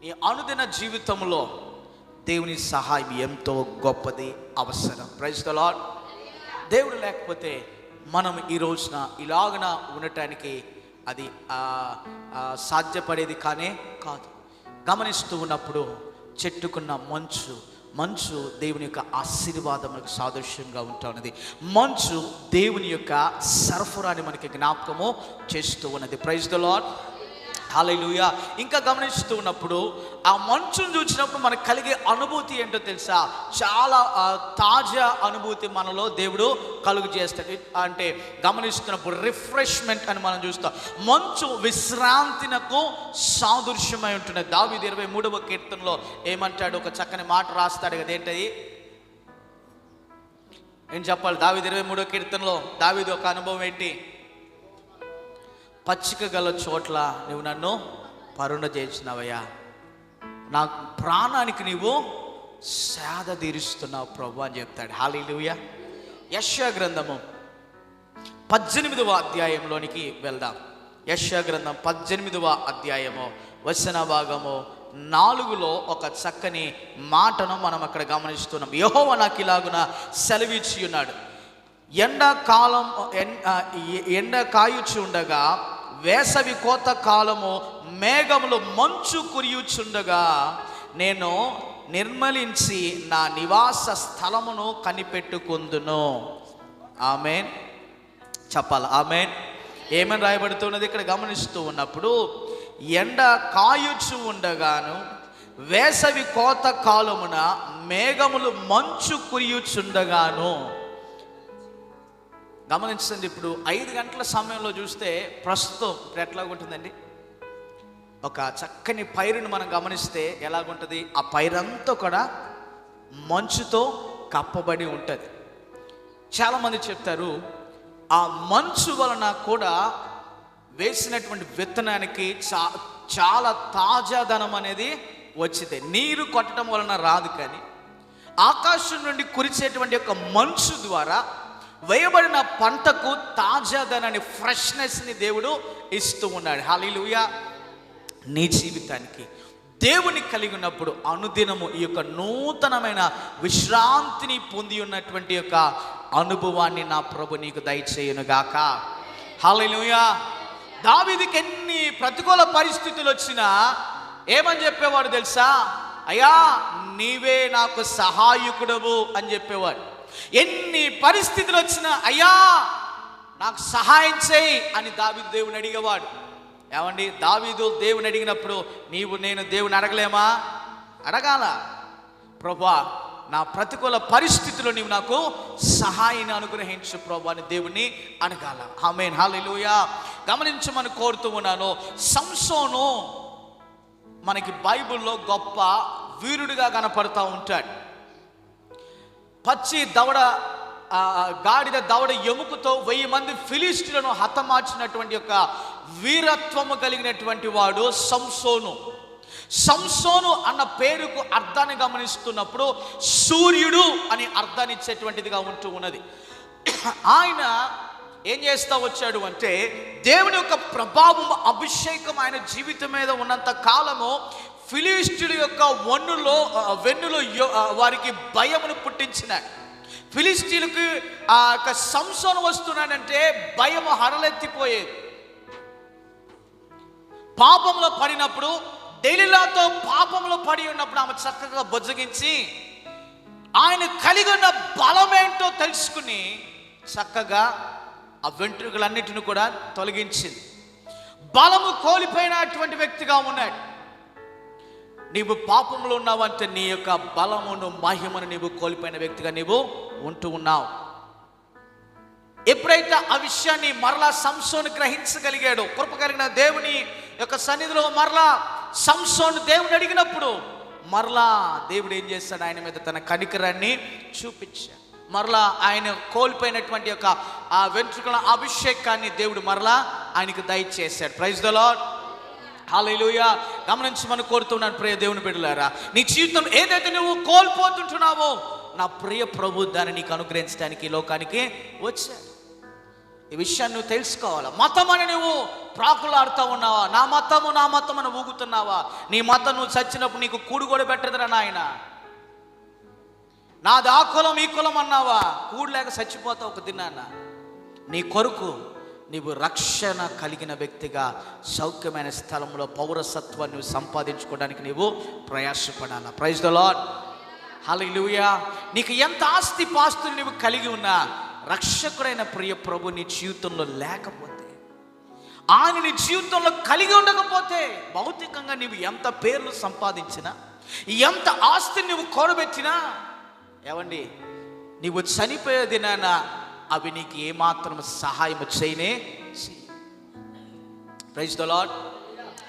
నీ అనుదిన జీవితంలో దేవుని సహాయం ఎంతో గొప్పది, అవసరం. Praise the lord. దేవుడు లేకపోతే మనం ఈ రోజున ఇలాగన ఉండటానికి అది సాధ్యపడేది కానే కాదు. గమనిస్తూ ఉన్నప్పుడు చెట్టుకున్న మంచు దేవుని యొక్క ఆశీర్వాదములకు సాదృశ్యంగా ఉంటా ఉన్నది. మంచు దేవుని యొక్క సరఫరాని మనకి జ్ఞాపకము చేస్తూ ఉన్నది. ప్రైజ్ ది లార్డ్, హల్లెలూయా. ఇంకా గమనిస్తూ ఉన్నప్పుడు ఆ మంచును చూసినప్పుడు మనకు కలిగే అనుభూతి ఏంటో తెలుసా? చాలా తాజా అనుభూతి మనలో దేవుడు కలుగు చేస్తాడు. అంటే గమనిస్తున్నప్పుడు రిఫ్రెష్మెంట్ అని మనం చూస్తాం. మంచు విశ్రాంతినకు సాదృశ్యమై ఉంటుంది. దావీదు 23వ కీర్తనలో ఏమంటాడు? ఒక చక్కని మాట రాస్తాడు కదా, ఏంటది? ఏం చెప్పాలి? దావీదు 23వ కీర్తనలో దావీదు ఒక అనుభవం ఏంటి? పచ్చిక గల చోట్ల నువ్వు నన్ను పరుండ చేసినవయ్యా, నా ప్రాణానికి నీవు సేద తీరుస్తున్నావు ప్రభు అని చెప్తాడు. హల్లెలూయా. యెషయా గ్రంథము 18వ అధ్యాయంలోనికి వెళ్దాం. యెషయా గ్రంథం 18వ అధ్యాయము వచన భాగము 4లో ఒక చక్కని మాటను మనం అక్కడ గమనిస్తున్నాం. యెహోవా నాకు ఇలాగున సెలవిచ్చి ఉన్నాడు, ఎండ కాయుచు ఉండగా వేసవి కోత కాలము మేఘములు మంచు కురియుచుండగా నేను నిర్మలించి నా నివాస స్థలమును కనిపెట్టుకుందును. ఆమేన్ చెప్పాలి. ఆమేన్. ఏమని రాయబడుతున్నది ఇక్కడ గమనిస్తూ ఉన్నప్పుడు, ఎండ కాయుచు ఉండగాను వేసవి కోత కాలమున మేఘములు మంచు కురియుచుండగాను. గమనించండి, ఇప్పుడు 5 గంటల సమయంలో చూస్తే ప్రస్తుతం ఇప్పుడు ఎట్లాగుంటుందండి? ఒక చక్కని పైరును మనం గమనిస్తే ఎలాగుంటుంది? ఆ పైరంతా కూడా మంచుతో కప్పబడి ఉంటుంది. చాలామంది చెప్తారు ఆ మంచు వలన కూడా వేసినటువంటి విత్తనానికి చాలా తాజాదనం అనేది వచ్చింది. నీరు కొట్టడం వలన రాదు, కానీ ఆకాశం నుండి కురిసేటువంటి యొక్క మంచు ద్వారా వేయబడిన పంటకు తాజాదనాన్ని, ఫ్రెష్నెస్ని దేవుడు ఇస్తూ ఉన్నాడు. హల్లెలూయా. నీ జీవితానికి దేవుని కలిగి ఉన్నప్పుడు అనుదినము ఈ యొక్క నూతనమైన విశ్రాంతిని పొంది ఉన్నటువంటి యొక్క అనుభవాన్ని నా ప్రభు నీకు దయచేయునుగాక. హల్లెలూయా. దావీదుకి ఎన్ని ప్రతికూల పరిస్థితులు వచ్చినా ఏమని చెప్పేవాడు తెలుసా? అయ్యా నీవే నాకు సహాయకుడవు అని చెప్పేవాడు. ఎన్ని పరిస్థితులు వచ్చినా అయ్యా నాకు సహాయం చేయి అని దావీదు దేవుని అడిగేవాడు. ఏమండి, దావీదు దేవుని అడిగినప్పుడు నీవు నేను దేవుని అడగలేమా? అడగాల. ప్రభువా నా ప్రతికూల పరిస్థితుల్లో నీవు నాకు సహాయాన్ని అనుగ్రహించు ప్రభువా అని దేవుని అడగాల. ఆమేన్, హల్లెలూయా. గమనించమని కోరుతూ ఉన్నాను. సంసోను మనకి బైబిల్లో గొప్ప వీరుడిగా కనపడుతూ ఉంటాడు. పచ్చి దవడ గాడిద దవడ ఎముకతో 1000 మంది ఫిలిష్టీయులను హతమార్చినటువంటి యొక్క వీరత్వము కలిగినటువంటి వాడు సంసోను. సంసోను అన్న పేరుకు అర్థాన్ని గమనిస్తున్నప్పుడు సూర్యుడు అని అర్థాన్ని ఇచ్చేటువంటిదిగా ఉంటూ ఉన్నది. ఆయన ఏం చేస్తా వచ్చాడు అంటే, దేవుని యొక్క ప్రభావం అభిషేకం ఆయన జీవితం మీద ఉన్నంత కాలము ఫిలిష్టీయుల యొక్క వెన్నులో వారికి భయమును పుట్టించినాడు. ఫిలిష్టీయులకు ఆ యొక్క సంసోను వస్తున్నాడంటే భయము హడలెత్తిపోయేది. పాపంలో పడినప్పుడు, దెలీలాతో పాపంలో పడి ఉన్నప్పుడు ఆమె చక్కగా బొజ్జగించి ఆయన కలిగి ఉన్న బలమేంటో తెలుసుకుని చక్కగా ఆ వెంట్రుకలన్నిటిని కూడా తొలగించింది. బలము కోల్పోయినటువంటి వ్యక్తిగా ఉన్నాడు. నీవు పాపంలో ఉన్నావంటే నీ యొక్క బలమును మహిమను నీవు కోల్పోయిన వ్యక్తిగా నీవు ఉంటూ ఉన్నావు. ఎప్పుడైతే ఆ విషయాన్ని మరలా సంసోను గ్రహించగలిగాడు, కృప కలిగిన దేవుని యొక్క సన్నిధిలో మరలా సంసోను దేవుని అడిగినప్పుడు మరలా దేవుడు ఏం చేస్తాడు? ఆయన మీద తన కనికరాన్ని చూపించాడు. మరలా ఆయన కోల్పోయినటువంటి యొక్క ఆ వెంట్రుకల అభిషేకాన్ని దేవుడు మరలా ఆయనకు దయచేశాడు. Praise the lord, hallelujah. గమనించమని కోరుతున్నాను ప్రియ దేవుని బిడ్డలారా, నీ జీవితం ఏదైతే నువ్వు కోల్పోతుంటున్నావో నా ప్రియ ప్రభు దాన్ని నీకు అనుగ్రహించడానికి ఈ లోకానికి వచ్చాడు. ఈ విషయాన్ని నువ్వు తెలుసుకోవాలా. మతం అని నువ్వు ప్రాకులాడుతూ ఉన్నావా? నా మతము అని ఊగుతున్నావా? నీ మతం నువ్వు చచ్చినప్పుడు నీకు కూడు కూడా పెట్టదురా నాయన. నాది ఆ కులం ఈ కులం అన్నావా, కూడు లేక చచ్చిపోతావు ఒక దినాన్న. నీ కొరకు నీవు రక్షణ కలిగిన వ్యక్తిగా సౌఖ్యమైన స్థలంలో పౌరసత్వాన్ని నువ్వు సంపాదించుకోవడానికి నీవు ప్రయాసపడాలా. ప్రైజ్ ద లార్డ్, హల్లెలూయా. నీకు ఎంత ఆస్తి పాస్తులు నువ్వు కలిగి ఉన్నా రక్షకుడైన ప్రియ ప్రభు నీ జీవితంలో లేకపోతే, ఆయన నీ జీవితంలో కలిగి ఉండకపోతే, భౌతికంగా నీవు ఎంత పేర్లు సంపాదించినా, ఎంత ఆస్తిని నువ్వు కూడబెట్టినా, ఏమండి నీవు చనిపోయే దినాన అవి నీకు ఏమాత్రం సహాయం చేయనే. ప్రైజ్ ద లార్డ్,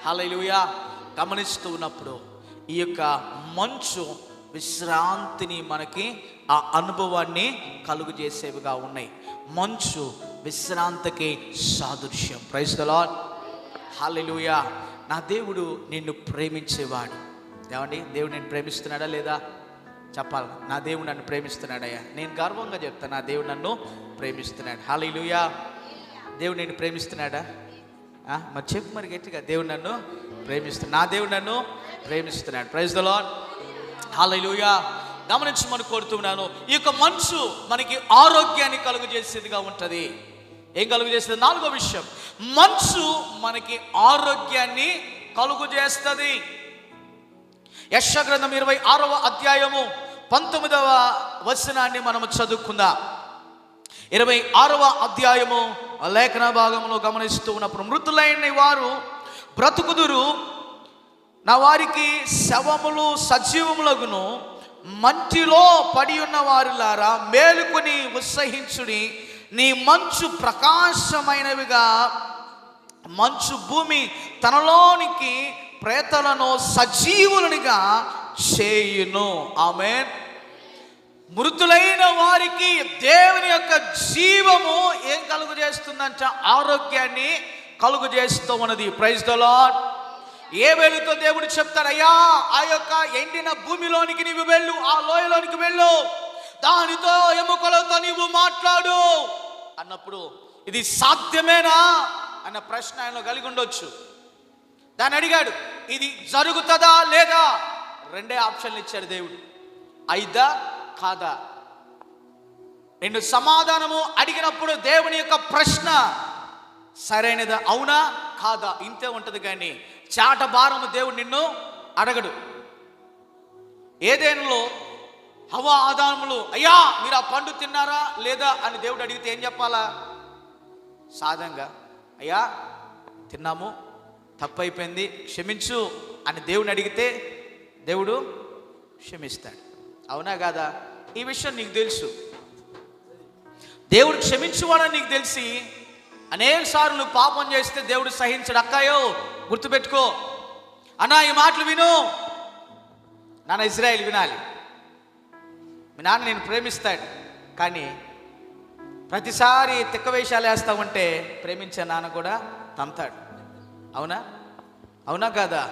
హల్లెలూయా. గమనిస్తూ ఉన్నప్పుడు ఈ యొక్క మంచు విశ్రాంతిని మనకి ఆ అనుభవాన్ని కలుగు చేసేవిగా ఉన్నాయి. మంచు విశ్రాంతికి సాదృశ్యం. ప్రైజ్ ద లార్డ్, హల్లెలూయా. నా దేవుడు నిన్ను ప్రేమించేవాడు. ఏమండి, దేవుడు నేను ప్రేమిస్తున్నాడా లేదా చెప్పాలి. నా దేవుడు నన్ను ప్రేమిస్తున్నాడయ్యా. నేను గర్వంగా చెప్తాను, నా దేవుడు నన్ను ప్రేమిస్తున్నాడు. హల్లెలూయా. దేవుడు నిన్ను ప్రేమిస్తున్నాడా? మరి చెప్పు మరి గట్టిగా, దేవుడు నన్ను ప్రేమిస్తున్నాడు. నా దేవుడు నన్ను ప్రేమిస్తున్నాడు. Praise the lord, hallelujah. గమనించమని కోరుతున్నాను. ఈ యొక్క మంచు మనకి ఆరోగ్యాన్ని కలుగు చేసేదిగా ఉంటుంది. ఏం కలుగు చేస్తుంది? 4వ విషయం, మంచు మనకి ఆరోగ్యాన్ని కలుగు చేస్తుంది. యెషయా గ్రంథం 26వ అధ్యాయము 19వ వచనాన్ని మనము చదువుకుందాం. 26వ అధ్యాయము లేఖన భాగంలో గమనిస్తూ ఉన్నప్పుడు, మృతులైన వారు బ్రతుకుదురు, నా వారికి శవములు సజీవములగును, మంటిలో పడి ఉన్న వారిలారా మేలుకొని ఉత్సహించుడి. నీ మంచు ప్రకాశమైనవిగా, మంచు భూమి తనలోనికి ప్రేతలను సజీవులనిగా చేయును. ఆమేన్. మృతులైన వారికి దేవుని యొక్క జీవము ఏం కలుగు చేస్తుందంట? ఆరోగ్యాన్ని కలుగు చేస్తూ ఉన్నది. Praise the lord. ఏ వెలుగుతో దేవుడు చెప్తాడు, అయ్యా ఆ యొక్క ఎండిన భూమిలోనికి నీవు వెళ్ళు, ఆ లోయలోనికి వెళ్ళు, దానితో ఎముకలతో నీవు మాట్లాడు అన్నప్పుడు ఇది సాధ్యమేనా అన్న ప్రశ్న ఆయనలో కలిగి ఉండొచ్చు. దాన్ని అడిగాడు, ఇది జరుగుతుందా లేదా? 2 ఆప్షన్లు ఇచ్చాడు దేవుడు, అయిదా కాదా. 2 సమాధానము అడిగినప్పుడు దేవుని యొక్క ప్రశ్న సరైనదా, అవునా కాదా, ఇంతే ఉంటుంది. కానీ చాట భారము దేవుడు నిన్ను అడగడు. ఏదేనులో హవ్వ ఆదాములు, అయ్యా మీరు ఆ పండు తిన్నారా లేదా అని దేవుడు అడిగితే ఏం చెప్పాలా? సాధంగా అయ్యా తిన్నాము, తప్పైపోయింది, క్షమించు అని దేవుని అడిగితే దేవుడు క్షమిస్తాడు. అవునా కాదా? ఈ విషయం నీకు తెలుసు. దేవుడు క్షమించువాడని నీకు తెలిసి అనేక సార్లు నువ్వు పాపం చేస్తే దేవుడు సహించడు. అక్కాయో గుర్తుపెట్టుకో, అన్నా ఈ మాటలు విను. నాన్న ఇజ్రాయేల్ వినాలి. మీ నాన్న నేను ప్రేమిస్తాడు, కానీ ప్రతిసారి తిక్క వేషాలు వేస్తా ఉంటే ప్రేమించే నాన్న కూడా తంతాడు. అవునా? అవునా కాదా?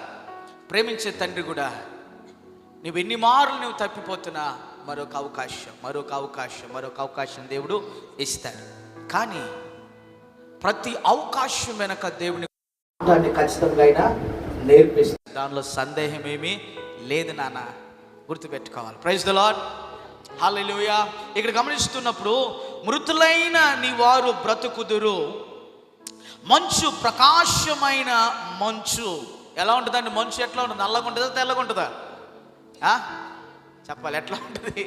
ప్రేమించే తండ్రి కూడా నువ్వు ఎన్ని మార్లు నువ్వు తప్పిపోతున్నా మరొక అవకాశం దేవుడు ఇస్తాడు. కానీ ప్రతి అవకాశం వెనక దేవుని దాన్ని ఖచ్చితంగా అయినా నేర్పిస్తాడు. దానిలో సందేహం ఏమీ లేదు నాన్న, గుర్తుపెట్టుకోవాలి. ప్రైజ్ ది లార్డ్, హల్లెలూయా. ఇక్కడ గమనిస్తున్నప్పుడు మృతులైన నీ వారు బ్రతుకుదురు, మంచు ప్రకాశమైన మంచు. ఎలా ఉంటుందండి మంచు? ఎట్లా ఉంటుంది? నల్లగా ఉంటుందా తెల్లగా ఉంటుందా? చెప్పాలి, ఎట్లా ఉంటుంది?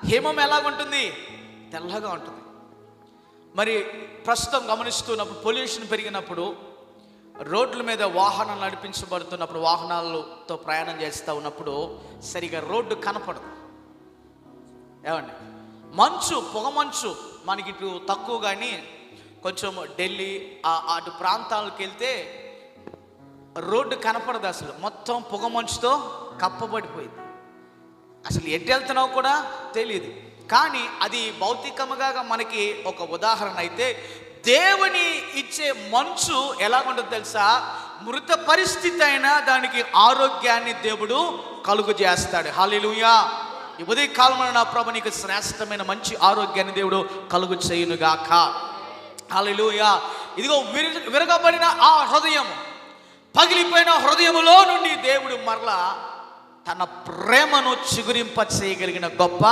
హిమం ఎలాగుంటుంది? తెల్లగా ఉంటుంది. మరి ప్రస్తుతం గమనిస్తున్నప్పుడు పొల్యూషన్ పెరిగినప్పుడు, రోడ్ల మీద వాహనాలు నడిపించబడుతున్నప్పుడు, వాహనాలతో ప్రయాణం చేస్తూ ఉన్నప్పుడు సరిగా రోడ్డు కనపడదు. ఏమండి? మంచు, పొగ మంచు మనకి ఇటు తక్కువ, కానీ కొంచెం ఢిల్లీ అటు ప్రాంతాలకు వెళ్తే రోడ్డు కనపడదు. అసలు మొత్తం పొగ మంచుతో కప్పబడిపోయింది. అసలు ఎటు వెళ్తున్నావు కూడా తెలియదు. కానీ అది భౌతికముగా మనకి ఒక ఉదాహరణ అయితే, దేవుని ఇచ్చే మంచు ఎలాగుంటుందో తెలుసా? మృత పరిస్థితి అయినా దానికి ఆరోగ్యాన్ని దేవుడు కలుగు చేస్తాడు. హల్లెలూయా. ఈ ఉదయ కాలంలో నా ప్రభు నీకు శ్రేష్టమైన మంచి ఆరోగ్యాన్ని దేవుడు కలుగు చేయునుగాక. హల్లెలూయా. ఇదిగో విరగబడిన ఆ హృదయం, పగిలిపోయిన హృదయములో నుండి దేవుడు మరలా తన ప్రేమను చిగురింప చేయగలిగిన గొప్ప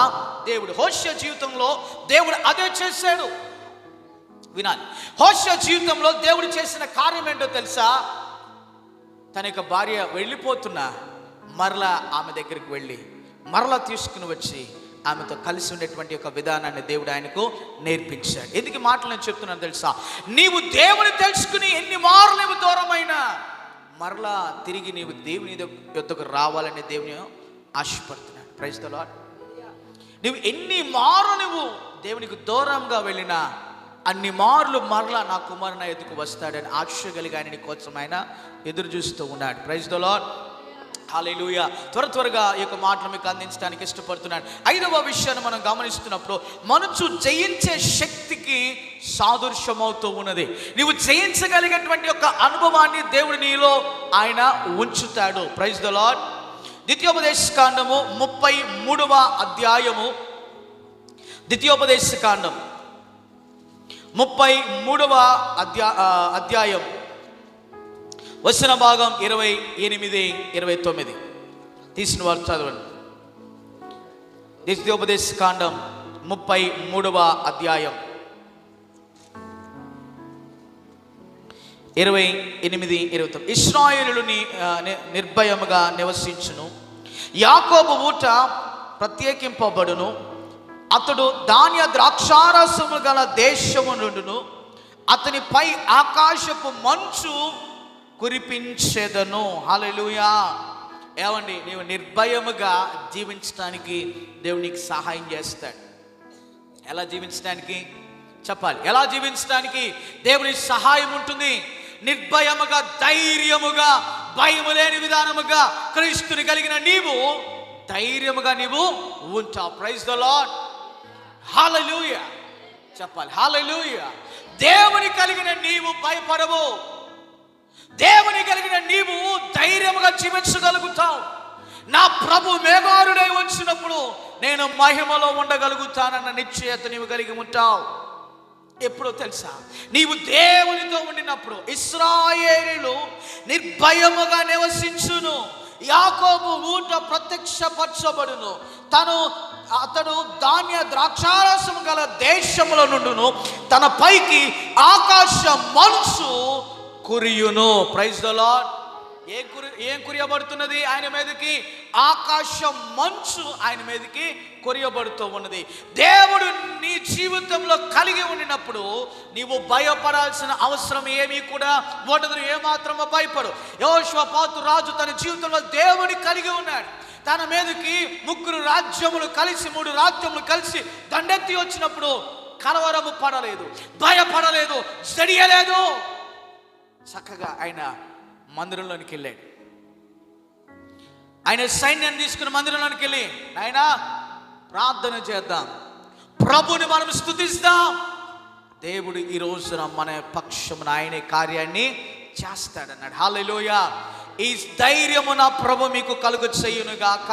దేవుడు. హోషేయ జీవితంలో దేవుడు అదే చేశాడు. వినాలి, హోషేయ జీవితంలో దేవుడు చేసిన కార్యం ఏంటో తెలుసా? తన యొక్క భార్య వెళ్ళిపోతున్నా మరలా ఆమె దగ్గరికి వెళ్ళి మరలా తీసుకుని వచ్చి ఆమెతో కలిసి ఉండేటువంటి ఒక విధానాన్ని దేవుడు ఆయనకు నేర్పించాడు. ఎందుకు మాటలు నేను చెప్తున్నాను తెలుసా? నీవు దేవుని తెలుసుకుని ఎన్ని మార్లు నీవు దూరమైనా మరలా తిరిగి నీవు దేవుని యొద్దకు రావాలని దేవుని ఆశపడుతున్నాడు. Praise the lord. నువ్వు ఎన్ని మార్లు నువ్వు దేవునికి దూరంగా వెళ్ళినా అన్ని మార్లు మరలా నా కుమారుడు నా ఎదుకు వస్తాడని ఆశ కలిగి ఆయన కోసం ఆయన ఎదురు చూస్తూ ఉన్నాడు. ప్రైజ్ ది లార్డ్, హల్లెలూయా. త్వరగా ఈ యొక్క మాటలు మీకు అందించడానికి ఇష్టపడుతున్నాను. 5వ విషయాన్ని మనం గమనిస్తున్నప్పుడు, మంచు జయించే శక్తికి సాదృశ్యమవుతూ ఉన్నది. నీవు జయించగలిగేటువంటి ఒక అనుభవాన్ని దేవుడు నీలో ఆయన ఉంచుతాడు. Praise the lord. ద్వితీయోపదేశకాండము 33వ అధ్యాయము, ద్వితీయోపదేశకాండం 33వ అధ్యాయం వచన భాగం 28, 29 తీసిన వారు చదవండి. ద్వితీయోపదేశకాండం 33వ అధ్యాయం 28, 29. ఇశ్రాయేలులు నిర్భయముగా నివసించును, యాకోబు ఊట ప్రత్యేకింపబడును, అతడు ధాన్య ద్రాక్షారసము గల దేశము నుండును, అతనిపై ఆకాశపు మంచు కురిపించెదను. హల్లెలూయా. ఏమండి, నీవు నిర్భయముగా జీవించడానికి దేవుడు నీకు సహాయం చేస్తాడు. ఎలా జీవించడానికి చెప్పాలి? ఎలా జీవించడానికి దేవుని సహాయం ఉంటుంది? నిర్భయముగా, ధైర్యముగా, భయము లేని విధానముగా క్రీస్తుని కలిగిన నీవు ధైర్యముగా నీవు ఉంటావు. ప్రైజ్ ది లార్డ్, హల్లెలూయా చెప్పాలి. హల్లెలూయా. దేవుని కలిగిన నీవు భయపడవు, దేవుని కలిగిన నీవు ధైర్యముగా జీవించగలుగుతావు. నా ప్రభు మేఘారుడై వచ్చినప్పుడు నేను మహిమలో ఉండగలుగుతానన్న నిశ్చయత నీవు కలిగి ఉంటావు. ఎప్పుడో తెలుసా? నీవు దేవునితో ఉండినప్పుడు. ఇశ్రాయేలీయులు నిర్భయముగా నివసించును, యాకోబు ఊట ప్రత్యక్షపరచబడును, అతడు ధాన్య ద్రాక్షారసము గల దేశముల నుండును, తన పైకి ఆకాశ మంచు కురియును. Praise the lord. ఏం కురియబడుతున్నది ఆయన మీదకి? ఆకాశం మంచు ఆయన మీదకి కురియబడుతూ ఉన్నది. దేవుడు నీ జీవితంలో కలిగి ఉండినప్పుడు నీవు భయపడాల్సిన అవసరం ఏమీ కూడా ఉండదు. ఏమాత్రమో భయపడు. యెహోషాపాతు రాజు తన జీవితంలో దేవుని కలిగి ఉన్నాడు. తన మీదకి 3 రాజ్యములు కలిసి 3 రాజ్యములు కలిసి దండెత్తి వచ్చినప్పుడు కలవరము పడలేదు, భయపడలేదు, జడియలేదు. చక్కగా ఆయన మందిరంలోనికి వెళ్ళాడు. ఆయన సైన్యాన్ని తీసుకుని మందిరంలోనికి వెళ్ళి, నాయనా ప్రార్థన చేద్దాం, ప్రభుని మనం స్తుతిస్తాం, దేవుడు ఈ రోజున మన పక్షమున ఆయనే కార్యాన్ని చేస్తాడన్నాడు. హల్లెలూయా. ఈ ధైర్యము నా ప్రభు మీకు కలుగ చేయును గాక.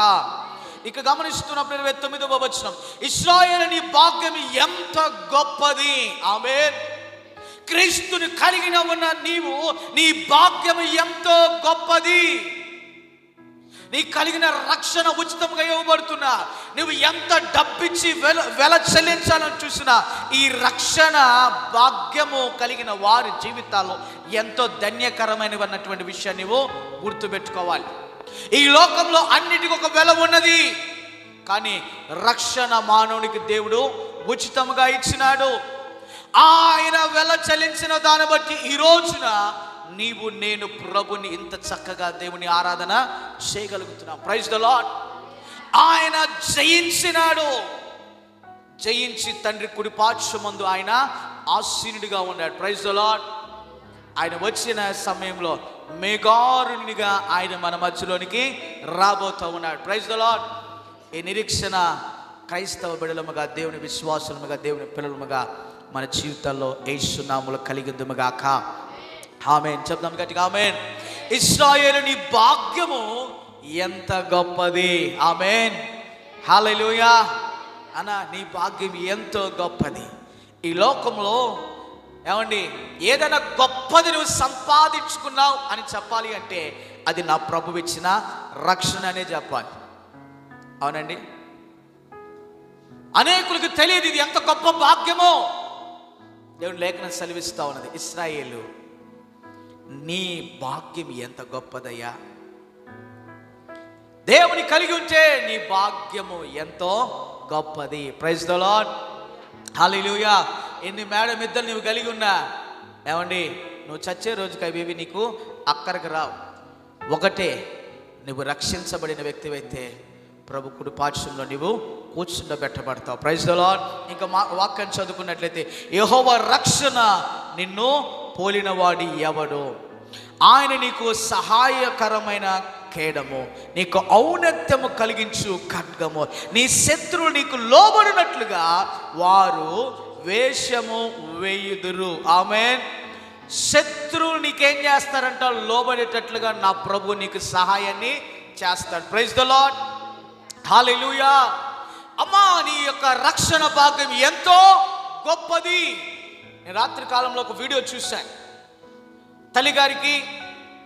ఇక గమనిస్తున్నప్పుడు 29వ వచనం, ఇశ్రాయేలు నీ భాగ్యం ఎంత గొప్పది. ఆమేన్. క్రీస్తుని కలిగిన ఉన్న నీవు, నీ భాగ్యం ఎంతో గొప్పది. నీ కలిగిన రక్షణ ఉచితంగా ఇవ్వబడుతున్నా, నువ్వు ఎంత డబ్బిచ్చి వెల చెల్లించాలని చూసినా ఈ రక్షణ భాగ్యము కలిగిన వారి జీవితాల్లో ఎంతో ధన్యకరమైనటువంటి విషయాన్ని నువ్వు గుర్తుపెట్టుకోవాలి. ఈ లోకంలో అన్నిటికీ ఒక వెల ఉన్నది, కానీ రక్షణ మానవునికి దేవుడు ఉచితంగా ఇచ్చినాడు. ఆయన వెల చెల్లించిన దాన్ని బట్టి ఈ రోజున నీవు నేను ప్రభుని ఇంత చక్కగా దేవుని ఆరాధన చేయగలుగుతున్నాం. Praise the lord. ఆయన జయించినాడు. జయించి తండ్రి కుడి పార్శ్వమందు ఆయన ఆసీనుడిగా ఉన్నాడు. Praise the lord. ఆయన వచ్చిన సమయంలో మేఘారునిగా ఆయన మన మధ్యలోనికి రాబోతూ ఉన్నాడు. Praise the lord. ఈ నిరీక్షణ క్రైస్తవ బిడ్డలముగా, దేవుని విశ్వాసులముగా, దేవుని పిల్లలముగా మన జీవితాల్లో యేసు నామములో కలిగిద్దుముగాక. ఆమేన్. చెప్దాం గట్టిగా ఆమేన్. ఇశ్రాయేలు నీ భాగ్యము ఎంత గొప్పది. ఆమేన్. హల్లెలూయా. అన్న నీ భాగ్యం ఎంతో గొప్పది. ఈ లోకంలో ఏమండి ఏదైనా గొప్పది నువ్వు సంపాదించుకున్నావు అని చెప్పాలి అంటే అది నా ప్రభువు ఇచ్చిన రక్షణ అనే చెప్పాలి. అవునండి. అనేకులకు తెలియదు ఇది ఎంత గొప్ప భాగ్యమో. దేవుని లేఖనం సెలవిస్తా ఉన్నది, ఇశ్రాయేలు నీ భాగ్యం ఎంత గొప్పదయ్యా. దేవుని కలిగి ఉంటే నీ భాగ్యము ఎంతో గొప్పది. Praise the lord. హల్లెలూయా. ఎన్ని మేడం ఇద్దరు నువ్వు కలిగి ఉన్నా ఏమండి నువ్వు చచ్చే రోజుకి అవి నీకు అక్కడికి రావు. ఒకటే, నువ్వు రక్షించబడిన వ్యక్తివైతే ప్రభు కుడి పార్శ్వంలో నువ్వు కూర్చుండబెట్టబడతావు. Praise the lord. ఇంకా వాక్యం చదువుకున్నట్లయితే, యెహోవా రక్షణ నిన్ను పోలినవాడి ఎవడు? ఆయన నీకు సహాయకరమైన కేడము, నీకు ఔన్నత్యము కలిగించు ఖడ్గము, నీ శత్రువులు నీకు లోబడినట్లుగా వారు వేషము వేయుదురు. ఆమేన్. శత్రువులు నీకేం చేస్తారంట? లోబడేటట్లుగా నా ప్రభు నీకు సహాయాన్ని చేస్తాడు. Praise the lord. హల్లెలూయా. అమ్మా నీ యొక్క రక్షణ భాగ్యం ఎంతో గొప్పది. నేను రాత్రి కాలంలో ఒక వీడియో చూశాను. తల్లిగారికి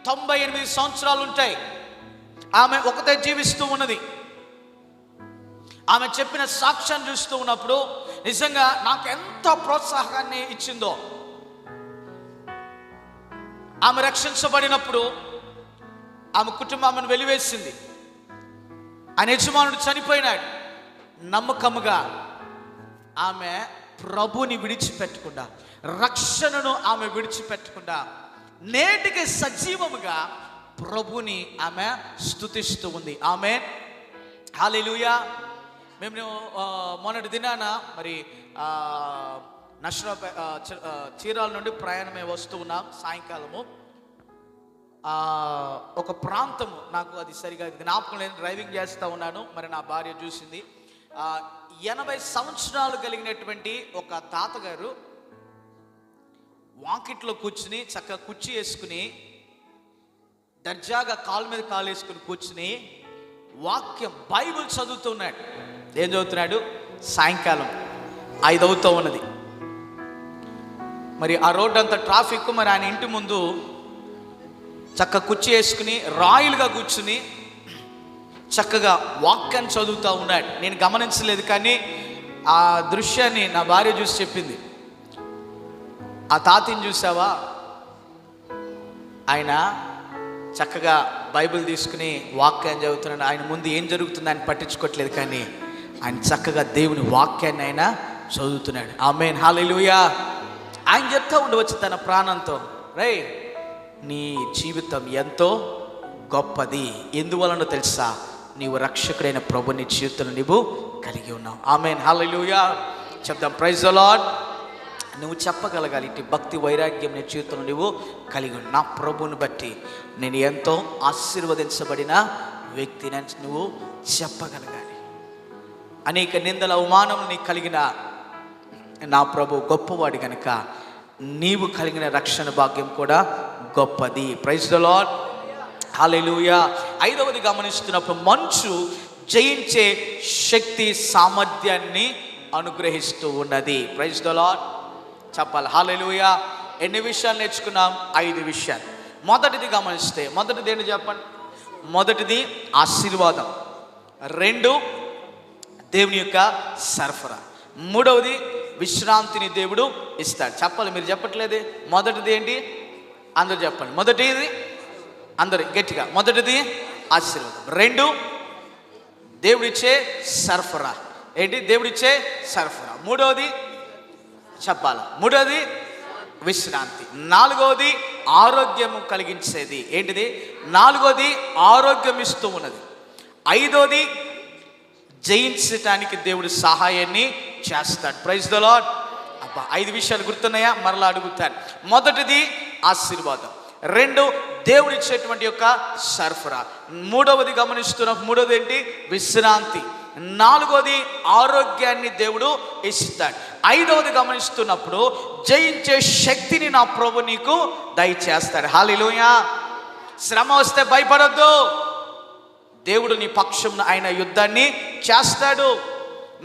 98 సంవత్సరాలు ఉంటాయి. ఆమె ఒకతే జీవిస్తూ ఉన్నది. ఆమె చెప్పిన సాక్ష్యాన్ని చూస్తూ ఉన్నప్పుడు నిజంగా నాకు ఎంత ప్రోత్సాహాన్ని ఇచ్చిందో. ఆమె రక్షించబడినప్పుడు ఆమె కుటుంబం ఆమెను వెలివేసింది. ఆయన యజమానుడు చనిపోయినాడు. నమ్మకముగా ఆమె ప్రభుని విడిచిపెట్టకుండా, రక్షణను ఆమె విడిచిపెట్టకుండా నేటికి సజీవముగా ప్రభుని ఆమె స్తుతిస్తూ ఉంది. ఆమేన్. హల్లెలూయా. మేము మొన్నటి దినాన మరి చీరాల నుండి ప్రయాణమే వస్తూ ఉన్నాం. సాయంకాలము ఒక ప్రాంతము, నాకు అది సరిగా జ్ఞాపకం లేదు, డ్రైవింగ్ చేస్తూ ఉన్నాను. మరి నా భార్య చూసింది. 80 సంవత్సరాలు కలిగినటువంటి ఒక తాతగారు వాకిట్లో కూర్చుని చక్కగా కుర్చీ వేసుకుని దర్జాగా కాలు మీద కాలు వేసుకుని కూర్చుని వాక్యం బైబిల్ చదువుతున్నాడు. ఏం చదువుతున్నాడు? సాయంకాలం 5 అవుతూ ఉన్నది. మరి ఆ రోడ్డు అంతా ట్రాఫిక్. మరి ఆయన ఇంటి ముందు చక్కగా కుర్చీ వేసుకుని రాయిలుగా కూర్చుని చక్కగా వాక్యాన్ని చదువుతూ ఉన్నాడు. నేను గమనించలేదు, కానీ ఆ దృశ్యాన్ని నా భార్య చూసి చెప్పింది, ఆ తాతని చూసావా, ఆయన చక్కగా బైబిల్ తీసుకుని వాక్యాన్ని చదువుతున్నాడు. ఆయన ముందు ఏం జరుగుతుందో ఆయన పట్టించుకోవట్లేదు, కానీ ఆయన చక్కగా దేవుని వాక్యాన్ని ఆయన చదువుతున్నాడు. ఆమేన్, హల్లెలూయా. ఆయన చెప్తా ఉండవచ్చు తన ప్రాణంతో, రే నీ జీవితం ఎంతో గొప్పది, ఎందువలనో తెలుసా, నీవు రక్షకుడైన ప్రభు నీ జీవితంలో నీవు కలిగి ఉన్నావు. ఆమేన్, హల్లెలూయా. చెప్దాం, ప్రైజ్ ది లార్డ్. నువ్వు చెప్పగలగాలి, ఇటు భక్తి వైరాగ్యం నీ జీవితంలో నువ్వు కలిగి ఉన్న నా ప్రభువుని బట్టి నేను ఎంతో ఆశీర్వదించబడిన వ్యక్తిని నువ్వు చెప్పగలగాలి. అనేక నిందల అవమానం నీకు కలిగిన నా ప్రభు గొప్పవాడు కనుక నీవు కలిగిన రక్షణ భాగ్యం కూడా గొప్పది. ప్రైజ్ ది లార్డ్, హల్లెలూయా. ఐదవది గమనిస్తున్నప్పుడు మంచు జయించే శక్తి సామర్థ్యాన్ని అనుగ్రహిస్తూ ఉన్నది. ప్రైజ్ ది లార్డ్ చెప్పాలి, హల్లెలూయా. ఎన్ని విషయాలు నేర్చుకున్నాం? 5 విషయాలు. మొదటిది గమనిస్తే, మొదటిది ఏంటి చెప్పండి? మొదటిది ఆశీర్వాదం, 2 దేవుని యొక్క సరఫరా, 3వది విశ్రాంతిని దేవుడు ఇస్తాడు. చెప్పాలి, మీరు చెప్పట్లేదు. మొదటిది ఏంటి? అందరూ చెప్పండి. మొదటిది అందరు గట్టిగా, మొదటిది ఆశీర్వాదం, 2 దేవుడిచ్చే సరఫరా. ఏంటి? దేవుడిచ్చే సరఫరా. 3వది చెప్పాలి, 3వది విశ్రాంతి. 4వది ఆరోగ్యము కలిగించేది. ఏంటిది? 4వది ఆరోగ్యం ఇస్తూ ఉన్నది. 5వది జయించటానికి దేవుడు సహాయాన్ని చేస్తాడు. Praise the lord. అబ్బా, 5 విషయాలు గుర్తున్నాయా? మరలా అడుగుతాను. మొదటిది ఆశీర్వాదం, 2 దేవుడు ఇచ్చేటువంటి యొక్క సరఫరా, 3వది గమనిస్తున్నాం, 3వది ఏంటి? విశ్రాంతి, 4వది ఆరోగ్యాన్ని దేవుడు ఇస్తాడు, 5వది గమనిస్తున్నప్పుడు జయించే శక్తిని నా ప్రభు నీకు దయచేస్తాడు. హల్లెలూయా. శ్రమ వస్తే భయపడొద్దు, దేవుడు నీ పక్షం ఆయన యుద్ధాన్ని చేస్తాడు.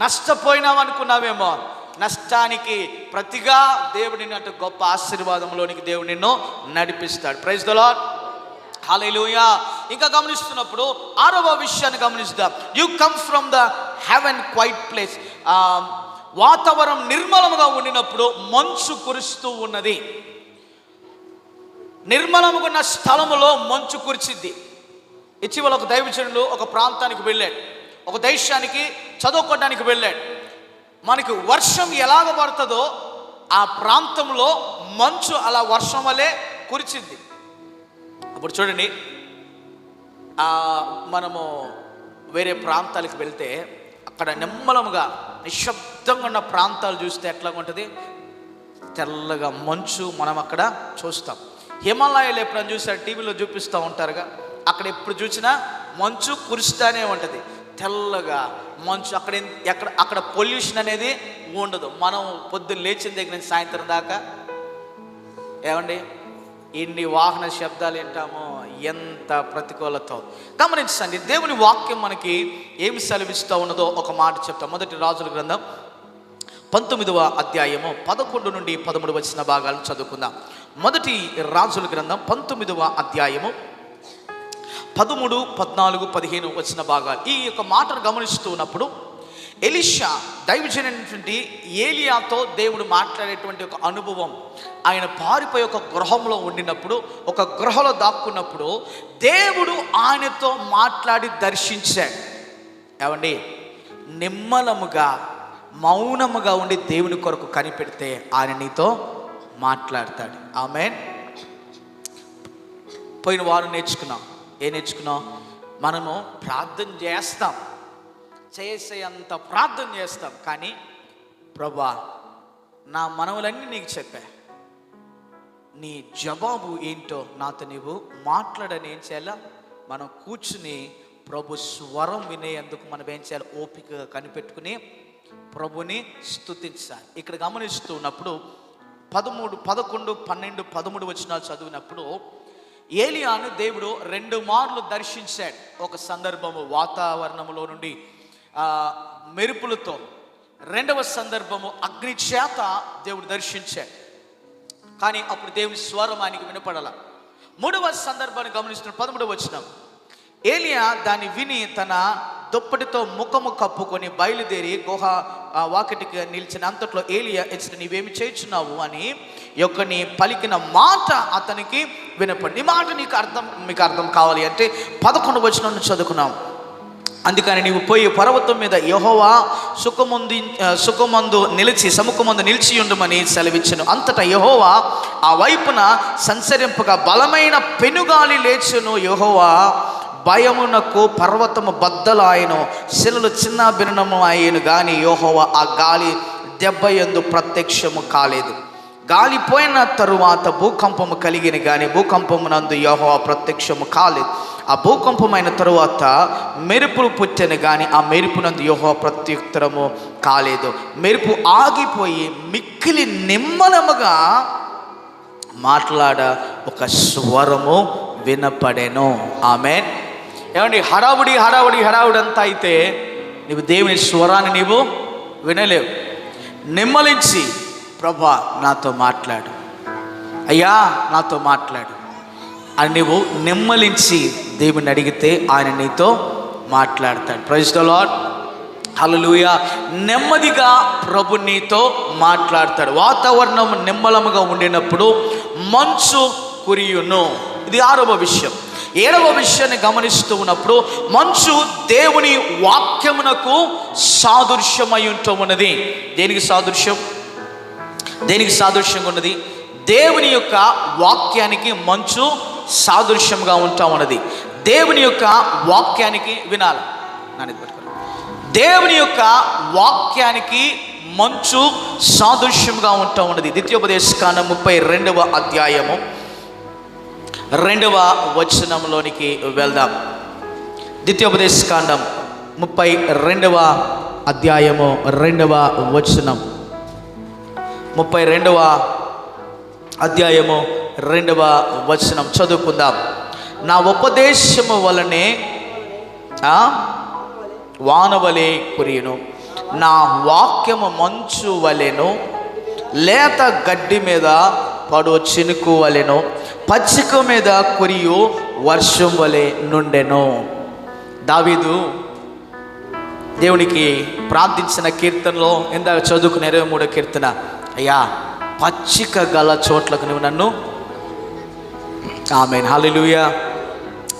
నష్టపోయినావు అనుకున్నావేమో, నష్టానికి ప్రతిగా దేవుడి అటు గొప్ప ఆశీర్వాదంలోనికి దేవుడు నిన్ను నడిపిస్తాడు. ప్రైజ్ ది లార్డ్, హల్లెలూయా. ఇంకా గమనిస్తున్నప్పుడు 6వ విషయాన్ని గమనిస్తాం. You come from the heaven quiet place. వాతావరణం నిర్మలముగా ఉండినప్పుడు మంచు కురుస్తూ ఉన్నది. నిర్మలముగా ఉన్న స్థలములో మంచు కురిచిద్ది. ఇటీవల ఒక దైవజనుడు ఒక ప్రాంతానికి వెళ్ళాడు, ఒక దేశానికి చదువుకోవడానికి వెళ్ళాడు. మనకి వర్షం ఎలాగ పడుతుందో ఆ ప్రాంతంలో మంచు అలా వర్షం వలె కురిచింది. అప్పుడు చూడండి, మనము వేరే ప్రాంతాలకు వెళ్తే అక్కడ నిమ్మలముగా నిశ్శబ్దంగా ఉన్న ప్రాంతాలు చూస్తే ఎట్లాగా ఉంటుంది? తెల్లగా మంచు మనం అక్కడ చూస్తాం. హిమాలయాలు ఎప్పుడైనా చూసారు? టీవీలో చూపిస్తూ ఉంటారుగా, అక్కడ ఎప్పుడు చూసినా మంచు కురుస్తూనే ఉంటుంది, తెల్లగా మంచు. అక్కడ పొల్యూషన్ అనేది ఉండదు. మనం పొద్దున్న లేచిన దగ్గర నుంచి సాయంత్రం దాకా ఏమండి ఎన్ని వాహన శబ్దాలు వింటామో, ఎంత ప్రతికూలతో. గమనించండి, దేవుని వాక్యం మనకి ఏమి సెలవిస్తూ ఉన్నదో ఒక మాట చెప్తాం. మొదటి రాజుల గ్రంథం 19వ అధ్యాయము 11 నుండి 13 వచ్చిన భాగాలను చదువుకుందాం. మొదటి రాజుల గ్రంథం 19వ అధ్యాయము 13, 14, 15 వచ్చిన భాగాలు. ఈ యొక్క మాటను గమనిస్తూ ఉన్నప్పుడు ఎలీషా దైవజనుడైనటువంటి ఏలియాతో దేవుడు మాట్లాడేటువంటి ఒక అనుభవం. ఆయన పారిపోయి ఒక గృహంలో ఉండినప్పుడు, ఒక గృహలో దాక్కున్నప్పుడు దేవుడు ఆయనతో మాట్లాడి దర్శించాడు. ఏమండి, నిమ్మలముగా మౌనముగా ఉండి దేవుని కొరకు కనిపెడితే ఆయన నీతో మాట్లాడతాడు. ఆమేన్. పోయిన వారం నేర్చుకున్నాం. ఏం నేర్చుకున్నాం? మనము ప్రార్థన చేస్తాం, చేసేంత ప్రార్థన చేస్తాం, కానీ ప్రభా నా మనవులన్నీ నీకు చెప్పా, నీ జవాబు ఏంటో నాతో నీవు మాట్లాడని ఏం చేయాలా? మనం కూర్చుని ప్రభు స్వరం వినేందుకు మనం ఏం చేయాలి? ఓపికగా కనిపెట్టుకుని ప్రభుని స్తుతించాలి. ఇక్కడ గమనిస్తూ ఉన్నప్పుడు 13, 11, 12, 13 వచనాలు చదివినప్పుడు ఏలియాను దేవుడు 2 మార్లు దర్శించాడు. ఒక సందర్భము వాతావరణంలో నుండి మెరుపులతో, 2వ సందర్భము అగ్ని చేత దేవుడు దర్శించాడు, కానీ అప్పుడు దేవుని స్వరం ఆయనకి వినపడాల. 3వ సందర్భాన్ని గమనిస్తున్న 13వ వచనం, ఏలియా దాన్ని విని తన దుప్పటితో ముఖము కప్పుకొని బయలుదేరి గుహ వాకిటికి నిలిచిన అంతట్లో ఏలియా ఇచ్చట నీవేమి చేయుచున్నావు అని యొక్కని పలికిన మాట అతనికి వినపడింది. ఈ మాట మీకు అర్థం కావాలి అంటే 11వ వచనం చదువుకున్నాం. అందుకని నీవు పోయి పర్వతం మీద యెహోవా సముఖమందు నిలిచి ఉండమని సెలవిచ్చెను. అంతటా యెహోవా ఆ వైపున సంచరింపగా బలమైన పెనుగాలి లేచును. యెహోవా భయమునకు పర్వతము బద్దలాయను, శిలలు చిన్న భిన్నము అయ్యను. గాని యెహోవా ఆ గాలి దెబ్బ యందు ప్రత్యక్షము కాలేదు. గాలి పోయిన తరువాత భూకంపము కలిగిన గాని భూకంపమునందు యెహోవా ప్రత్యక్షము కాలేదు. ఆ భూకంపమైన తరువాత మెరుపులు పుట్టెను గాని ఆ మెరుపునందు యెహోవా ప్రత్యుత్తరము కాలేదు. మెరుపు ఆగిపోయి మిక్కిలి నిమ్మలముగా మాట్లాడ ఒక స్వరము వినపడెను. ఆమేన్. ఏమండి, హడావుడి అంతా అయితే నీవు దేవుని స్వరాన్ని నీవు వినలేవు. నిమ్మలించి ప్రభా నాతో మాట్లాడు, అయ్యా నాతో మాట్లాడు అని నీవు నిమ్మలించి దేవుని అడిగితే ఆయన నీతో మాట్లాడతాడు. ప్రైజ్ ది లార్డ్, హల్లెలూయా. నెమ్మదిగా ప్రభు నీతో మాట్లాడతాడు. వాతావరణం నిమ్మలముగా ఉండినప్పుడు మంచు కురియును. ఇది 6వ విషయం. 7వ విషయాన్ని గమనిస్తూ ఉన్నప్పుడు మంచు దేవుని వాక్యమునకు సాదృశ్యమై ఉంటూ ఉన్నది. దేనికి సాదృశ్యంగా ఉన్నది? దేవుని యొక్క వాక్యానికి మంచు సాదృశ్యంగా ఉంటా ఉన్నది. దేవుని యొక్క వాక్యానికి వినాలి, దేవుని యొక్క వాక్యానికి మంచు సాదృశ్యంగా ఉంటా ఉన్నది. ద్వితీయోపదేశకాండం 32వ అధ్యాయము 2వ వచనంలోనికి వెళ్దాం. ద్వితీయోపదేశకాండం 32వ అధ్యాయము 2వ వచనం. 32వ అధ్యాయము 2వ వచనం చదువుకుందాం. నా ఉపదేశము వలనే వానవలే కురియును, నా వాక్యము మంచు వలెను, లేత గడ్డి మీద పడు చినుకు వలెను, పచ్చిక మీద కురియు వర్షం వలె నుండెను. దావీదు దేవునికి ప్రార్థించిన కీర్తనలో ఇందాక చదువుకున్న 23వ కీర్తన, అయ్యా పచ్చిక గల చోట్లకు నువ్వు నన్ను. ఆమేన్. హల్లెలూయా,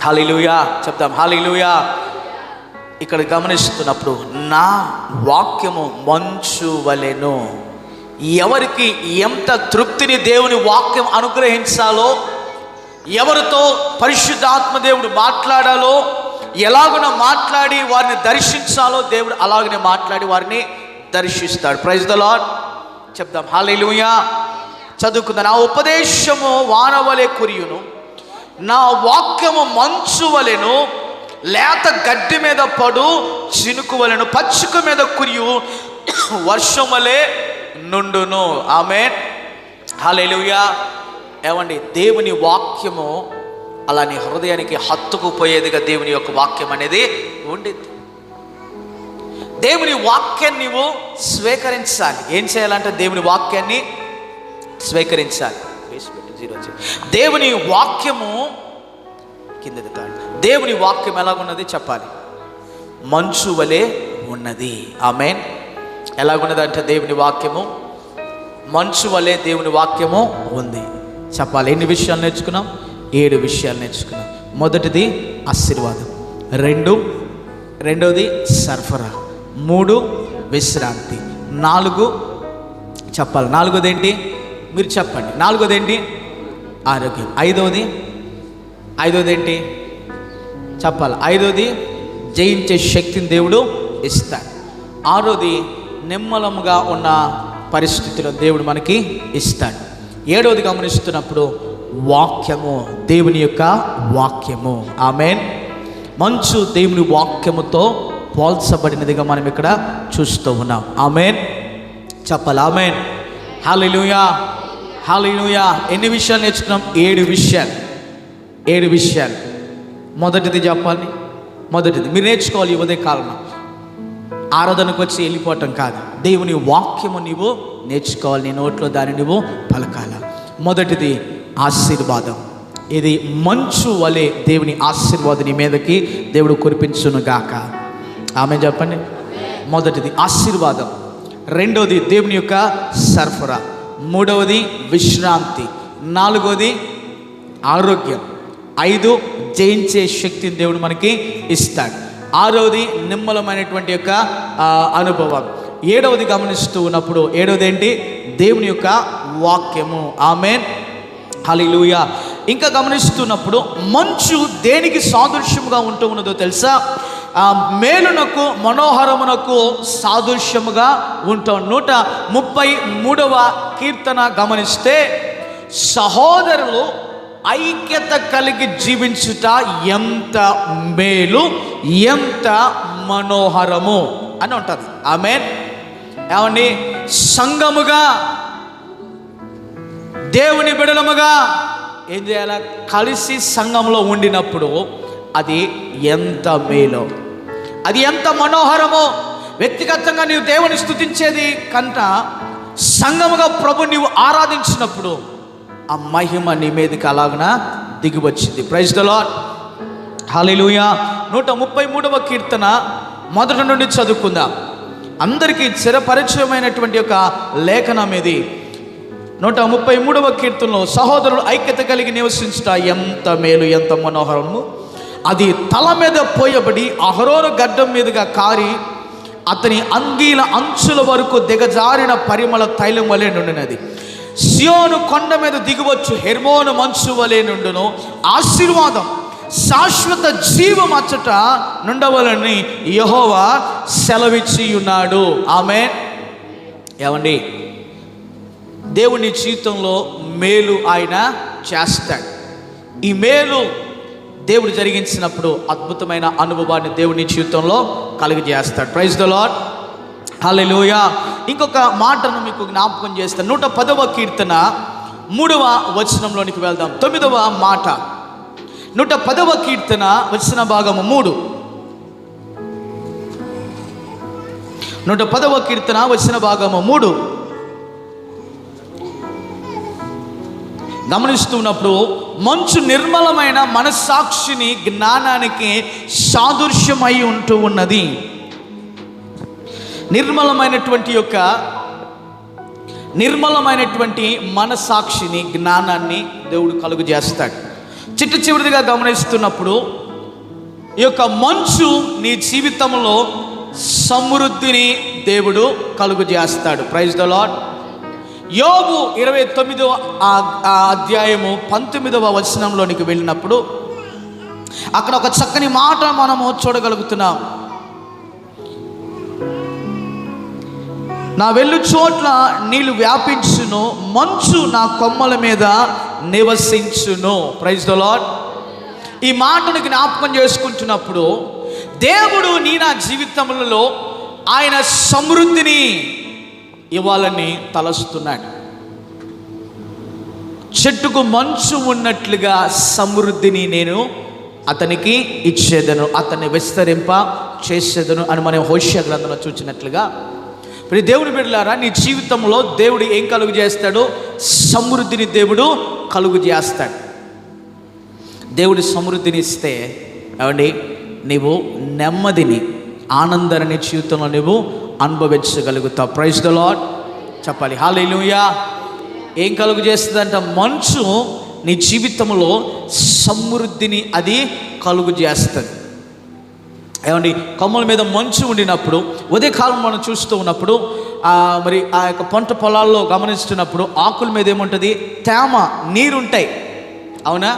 హల్లెలూయా చెప్తాం. హల్లెలూయా. ఇక్కడ గమనిస్తున్నప్పుడు నా వాక్యము మంచు వలెను. ఎవరికి ఎంత తృప్తిని దేవుని వాక్యం అనుగ్రహించాలో, ఎవరితో పరిశుద్ధాత్మ దేవుడు మాట్లాడాలో, ఎలాగున మాట్లాడి వారిని దర్శించాలో దేవుడు అలాగనే మాట్లాడి వారిని దర్శిస్తాడు. ప్రైజ్ ది లార్డ్ చెప్దాం. హల్లెలూయా. చదువుకుందాం. నా ఉపదేశము వానవలే కురియును, నా వాక్యము మంచు వలెను, లేత గడ్డి మీద పడు చినుకు వలెను, పచ్చిక మీద కురియు వర్షం వలె నుండును. ఆమేన్. హల్లెలూయా. ఏమండి, దేవుని వాక్యము అలా నీ హృదయానికి హత్తుకుపోయేదిగా దేవుని యొక్క వాక్యం అనేది ఉండింది. దేవుని వాక్యాన్ని నువ్వు స్వీకరించాలి. ఏం చేయాలంటే దేవుని వాక్యాన్ని స్వీకరించాలి. దేవుని వాక్యము కిందది తాడు. దేవుని వాక్యం ఎలాగున్నది చెప్పాలి? మంచు వలె ఉన్నది. ఆమేన్. ఎలాగున్నది అంటే దేవుని వాక్యము మంచు వలె దేవుని వాక్యము ఉంది చెప్పాలి. ఎన్ని విషయాలు నేర్చుకున్నాం? 7 విషయాలు నేర్చుకున్నాం. మొదటిది ఆశీర్వాదం, రెండోది సరఫరా, 3 విశ్రాంతి, 4 చెప్పాలి. 4వది ఏంటి? మీరు చెప్పండి. 4వది ఏంటి? ఆరోగ్యం. 5వది ఏంటి చెప్పాలి? 5వది జయించే శక్తిని దేవుడు ఇస్తాడు. 6వది నిమ్మలముగా ఉన్న పరిస్థితిలో దేవుడు మనకి ఇస్తాడు. 7వది గమనిస్తున్నప్పుడు వాక్యము, దేవుని యొక్క వాక్యము. ఆమేన్. మంచు దేవుని వాక్యముతో పోల్చబడినదిగా మనం ఇక్కడ చూస్తూ ఉన్నాం. ఆమేన్ చెప్పాలి. ఆమేన్. హల్లెలూయా, హల్లెలూయా. ఎన్ని విషయాలు నేర్చుకున్నాం? 7 విషయాలు. మొదటిది చెప్పాలి. మొదటిది మీరు నేర్చుకోవాలి. ఉదయ కాలం ఆరాధనకు వచ్చి వెళ్ళిపోవటం కాదు, దేవుని వాక్యము నీవు నేర్చుకోవాలి. నీ నోట్లో దాన్ని నువ్వు పలకాల. మొదటిది ఆశీర్వాదం. ఇది మంచు వలె దేవుని ఆశీర్వాదం నీ మీదకి దేవుడు కురిపించును గాక. ఆమె చెప్పండి. మొదటిది ఆశీర్వాదం, రెండవది దేవుని యొక్క సరఫరా, మూడవది విశ్రాంతి, నాలుగవది ఆరోగ్యం, 5 జయించే శక్తిని దేవుడు మనకి ఇస్తాడు, 6వది నిమ్మలమైనటువంటి యొక్క అనుభవం, 7వది గమనిస్తూ ఉన్నప్పుడు 7వది ఏంటి? దేవుని యొక్క వాక్యము. ఆమేన్, హల్లెలూయా. ఇంకా గమనిస్తున్నప్పుడు మంచు దేనికి సాదృశ్యముగా ఉంటూ ఉన్నదో తెలుసా? మేలునకు మనోహరమునకు సాదృశ్యముగా ఉంటాం. 133వ కీర్తన గమనిస్తే, సహోదరులు ఐక్యత కలిగి జీవించుట ఎంత మేలు, ఎంత మనోహరము అని ఉంటుంది. ఆమేన్. ఏమండి, సంఘముగా దేవుని బిడలముగా ఏం చేయాలి? కలిసి సంఘంలో ఉండినప్పుడు అది ఎంత మేలో, అది ఎంత మనోహరమో. వ్యక్తిగతంగా నీవు దేవుని స్తుతించేది కంట సంఘముగా ప్రభు నీవు ఆరాధించినప్పుడు ఆ మహిమ నీ మీదకి అలాగన దిగి వచ్చింది. ప్రైజ్ ది లార్డ్, హల్లెలూయా. 133వ కీర్తన మొదటి నుండి చదువుకుందాం. అందరికీ చిరపరిచయమైనటువంటి యొక్క లేఖనం ఇది. 133వ కీర్తనలో, సహోదరులు ఐక్యత కలిగి నివసించుట ఎంత మేలు, ఎంత మనోహరము. అది తల మీద పోయబడి అహరోను గడ్డం మీదుగా కారి అతని అంగీల అంచుల వరకు దిగజారిన పరిమళ తైలం వలె నుండినది. సియోను కొండ మీద దిగువచ్చు హెర్మోను మంచు వలె నుండును. ఆశీర్వాదం శాశ్వత జీవం అచ్చట నుండవలని యెహోవా సెలవిచ్చి ఉన్నాడు. ఆమేన్. ఏమండి, దేవుని జీవితంలో మేలు ఆయన చేస్తాడు. ఈ మేలు దేవుడు జరిగించినప్పుడు అద్భుతమైన అనుభవాన్ని దేవుని జీవితంలో కలుగజేస్తాడు. ప్రైజ్ ది లార్డ్, హల్లెలూయా. ఇంకొక మాటను మీకు జ్ఞాపకం చేస్తాను. 110వ కీర్తన 3వ వచనంలోనికి వెళ్దాం. 9వ మాట, 110వ కీర్తన వచన భాగము 3. 110వ కీర్తన వచన భాగము 3 గమనిస్తున్నప్పుడు, మంచు నిర్మలమైన మనస్సాక్షిని జ్ఞానానికి సాదృశ్యమై ఉంటూ ఉన్నది. నిర్మలమైనటువంటి మనస్సాక్షిని, జ్ఞానాన్ని దేవుడు కలుగు చేస్తాడు. చిట్ట చివరిదిగా గమనిస్తున్నప్పుడు ఈ యొక్క మంచు నీ జీవితంలో సమృద్ధిని దేవుడు కలుగు చేస్తాడు. Praise the lord. యోబు 29వ అధ్యాయము 19వ వచనంలోనికి వెళ్ళినప్పుడు అక్కడ ఒక చక్కని మాట మనము చూడగలుగుతున్నాం. నా వెళ్ళు చోట్ల నీళ్లు వ్యాపించును, మంచు నా కొమ్మల మీద నివసించును. Praise the lord. ఈ మాటను జ్ఞాపకం చేసుకుంటున్నప్పుడు దేవుడు నా జీవితంలో ఆయన సమృద్ధిని ఇవ్వాలని తలస్తున్నాడు. చెట్టుకు మంచు ఉన్నట్లుగా సమృద్ధిని నేను అతనికి ఇచ్చేదను, అతన్ని విస్తరింప చేసేదను అని మనం హోషేయ గ్రంథంలో చూచినట్లుగా, మరి దేవుని బిడ్డలారా, నీ జీవితంలో దేవుడు ఏం కలుగు చేస్తాడు? సమృద్ధిని దేవుడు కలుగు చేస్తాడు. దేవుడు సమృద్ధిని ఇస్తే ఏమండి, నీవు నెమ్మదిని, ఆనందాన్ని జీవితంలో నువ్వు అనుభవించగలుగుతావు. ప్రైజ్ ది లార్డ్ చెప్పాలి. హల్లెలూయా. ఏం కలుగు చేస్తుందంట? మంచు నీ జీవితంలో సమృద్ధిని అది కలుగు చేస్తుంది. ఏమండి, కొమ్మల మీద మంచు ఉండినప్పుడు, ఉదయకాలం మనం చూస్తూ ఉన్నప్పుడు మరి ఆ యొక్క పంట పొలాల్లో గమనిస్తున్నప్పుడు ఆకుల మీద ఏముంటుంది? తేమ, నీరుంటాయి. అవునా?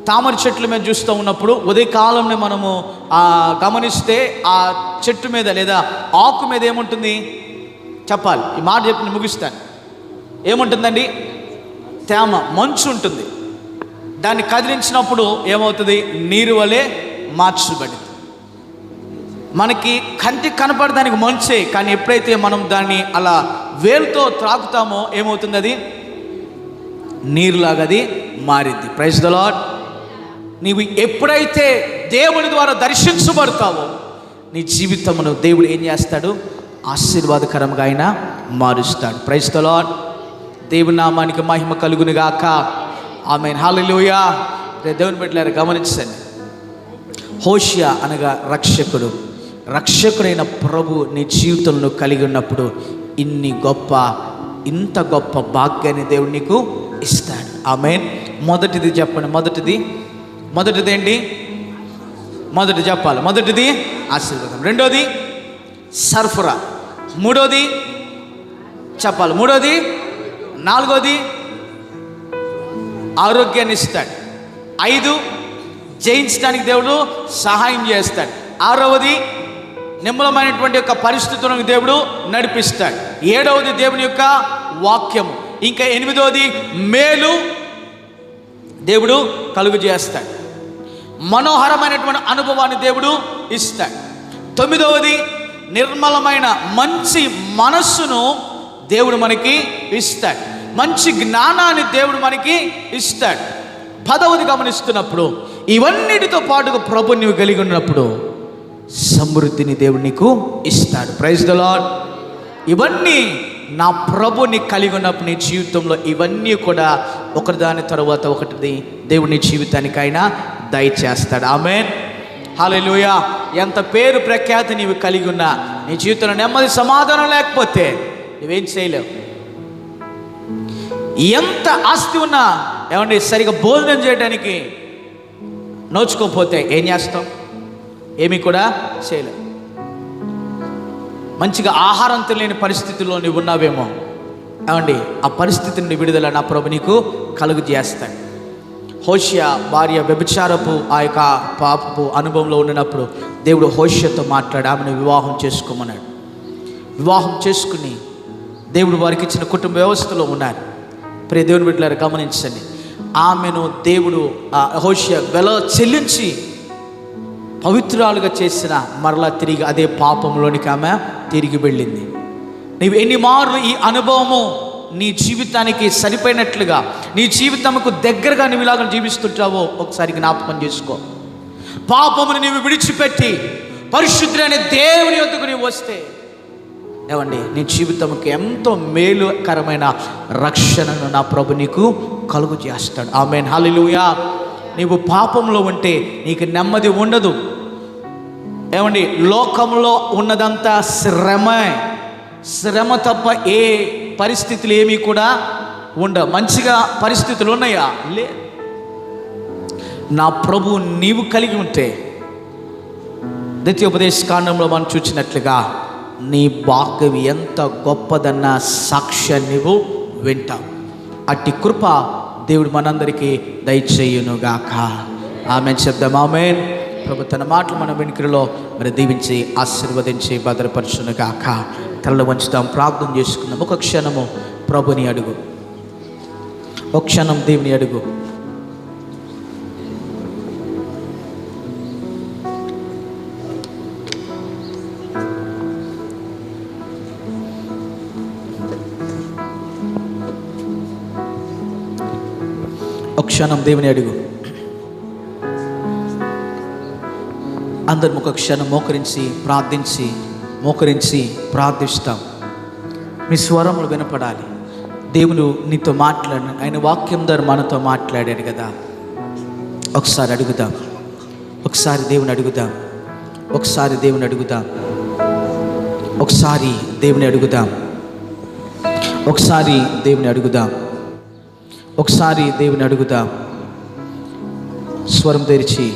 తామర చెట్ల మీద చూస్తూ ఉన్నప్పుడు ఉదయకాలంలో మనము గమనిస్తే ఆ చెట్టు మీద లేదా ఆకు మీద ఏముంటుంది? చెప్పాలి, ఈ మాట చెప్పి ముగిస్తాను. ఏముంటుందండి? తేమ, మంచు ఉంటుంది. దాన్ని కదిలించినప్పుడు ఏమవుతుంది? నీరు వలె మార్చబడింది. మనకి కంటికి కనపడడానికి మంచే, కానీ ఎప్పుడైతే మనం దాన్ని అలా వేలుతో త్రాకుతామో ఏమవుతుంది? అది నీరులాగా అది మారింది. Praise the lord. నీవు ఎప్పుడైతే దేవుని ద్వారా దర్శించబడతావో నీ జీవితమును దేవుడు ఏం చేస్తాడు? ఆశీర్వాదకరంగా ఆయన మారుస్తాడు. Praise the lord. దేవుని నామానికి మహిమ కలుగును గాక. ఆమేన్, హల్లెలూయా. దేవుని బిడ్డలారా గమనించండి, హోషేయ అనగా రక్షకుడు, రక్షకుడైన ప్రభు నీ జీవితంలో కలిగి ఉన్నప్పుడు ఇంత గొప్ప భాగ్యాన్ని దేవుడు నీకు ఇస్తాడు. ఆమేన్. మొదటిది చెప్పండి. మొదటిది ఏంటి? మొదటి చెప్పాలి. మొదటిది ఆశీర్వాదం, రెండోది సరఫరా, మూడోది చెప్పాలి, మూడోది, నాలుగోది ఆరోగ్యాన్ని ఇస్తాడు, 5 జయించడానికి దేవుడు సహాయం చేస్తాడు, 6వది నిమ్మలమైనటువంటి యొక్క పరిస్థితులను దేవుడు నడిపిస్తాడు, 7వది దేవుని యొక్క వాక్యము, ఇంకా 8వది మేలు దేవుడు కలుగు చేస్తాడు, మనోహరమైనటువంటి అనుభవాన్ని దేవుడు ఇస్తాడు, 9వది నిర్మలమైన మంచి మనస్సును దేవుడు మనకి ఇస్తాడు, మంచి జ్ఞానాన్ని దేవుడు మనకి ఇస్తాడు, 10వది గమనిస్తున్నప్పుడు ఇవన్నిటితో పాటుగా ప్రభు నీవు కలిగి ఉన్నప్పుడు సమృద్ధిని దేవుడు నీకు ఇస్తాడు. Praise the lord. ఇవన్నీ నా ప్రభుని కలిగి ఉన్నప్పుడు నీ జీవితంలో ఇవన్నీ కూడా ఒకదాని తర్వాత ఒకటి దేవుని జీవితానికైనా దయచేస్తాడు. ఆమేన్. హల్లెలూయా. ఎంత పేరు ప్రఖ్యాతి నీవు కలిగి ఉన్నా నీ జీవితంలో నెమ్మది సమాధానం లేకపోతే నువ్వేం చేయలేవు. ఎంత ఆస్తి ఉన్నా ఏమండి సరిగా భోజనం చేయడానికి నోచుకోకపోతే ఏం చేస్తాం? ఏమీ కూడా చేయలేవు. మంచిగా ఆహారం తెలియని పరిస్థితుల్లో నువ్వు ఉన్నావేమో, ఏమండి ఆ పరిస్థితిని విడుదల నా ప్రభు నీకు కలుగు చేస్తాడు. హోషియా భార్య వ్యభిచారపు ఆ యొక్క పాపపు అనుభవంలో ఉండినప్పుడు దేవుడు హోషియాతో మాట్లాడి ఆమెను వివాహం చేసుకోమన్నాడు. వివాహం చేసుకుని దేవుడు వారికి ఇచ్చిన కుటుంబ వ్యవస్థలో ఉన్నారు. ప్రియ దేవుని బిడ్డలారా గమనించండి, ఆమెను దేవుడు హోషియా వెల చెల్లించి పవిత్రాలుగా చేసిన మరలా తిరిగి అదే పాపంలోనికి ఆమె తిరిగి వెళ్ళింది. నీవు ఎన్ని మార్లు ఈ అనుభవము నీ జీవితానికి సరిపోయినట్లుగా నీ జీవితంకు దగ్గరగా నువ్వు ఇలాగ జీవిస్తుంటావో ఒకసారి జ్ఞాపకం చేసుకో. పాపమును నీవు విడిచిపెట్టి పరిశుద్ధుడైన దేవుని యొద్దకు నీవు వస్తే ఏమండి నీ జీవితంకి ఎంతో మేలుకరమైన రక్షణను నా ప్రభు నీకు కలుగు చేస్తాడు. ఆమేన్. హల్లెలూయా. నీవు పాపంలో ఉంటే నీకు నెమ్మది ఉండదు. ఏమండి లోకంలో ఉన్నదంతా శ్రమ తప్ప ఏ పరిస్థితులు ఏమీ కూడా ఉండవు. మంచిగా పరిస్థితులు ఉన్నాయా? లే. నా ప్రభు నీవు కలిగి ఉంటే ద్వితీయోపదేశ కాండంలో మనం చూసినట్లుగా నీ భాగ్యం ఎంత గొప్పదన్న సాక్ష్యాన్ని నీవు వింటావు. అట్టి కృప దేవుడు మనందరికీ దయచేయునుగాక. ఆమేన్ చెప్దాం. ఆమేన్. ప్రభు తన మాటలు మన వెనుకలో మరి దీవించి ఆశీర్వదించి భద్రపరచునుగాక. తలలో వంచుతాం, ప్రార్థన చేసుకుందాం. ఒక క్షణము ప్రభుని అడుగు, ఒక క్షణం దేవుని అడుగు. ఒక క్షణం దేవుని అడుగు. అందరం ఒక క్షణం మోకరించి ప్రార్థిస్తాం. మీ స్వరములు వినపడాలి. దేవుడు నీతో మాట్లాడు, ఆయన వాక్యం ద్వారా మనతో మాట్లాడాడు కదా. ఒకసారి అడుగుదాం, ఒకసారి దేవుని అడుగుదాం, ఒకసారి దేవుని అడుగుదాం, ఒకసారి దేవుని అడుగుదాం, ఒకసారి దేవుని అడుగుదాం, ఒకసారి దేవుని అడుగుదాం. స్వరం తెరిచి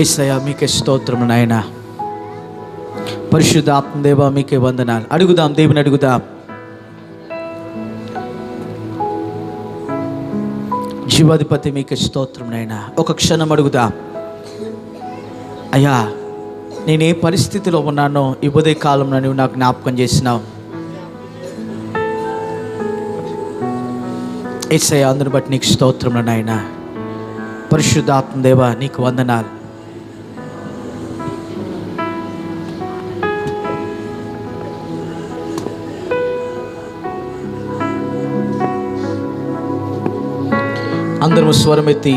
యేసయ్యా మీకే స్తోత్రము నాయనా. పరిశుద్ధ ఆత్మదేవా మీకే వందనాలు. అడుగుదాం, దేవుని అడుగుదాం. జీవాధిపతి మీకే స్తోత్రం నాయనా. ఒక క్షణం అడుగుదాం. అయ్యా నేను ఏ పరిస్థితిలో ఉన్నానో ఈ ఉదయ కాలంలో నువ్వు నాకు జ్ఞాపకం చేసినావు. యేసయ్యా అందరిని బట్టి నీకు స్తోత్రం నాయనా. పరిశుద్ధ ఆత్మదేవా నీకు వందనాలు. అందరము స్వరమెత్తి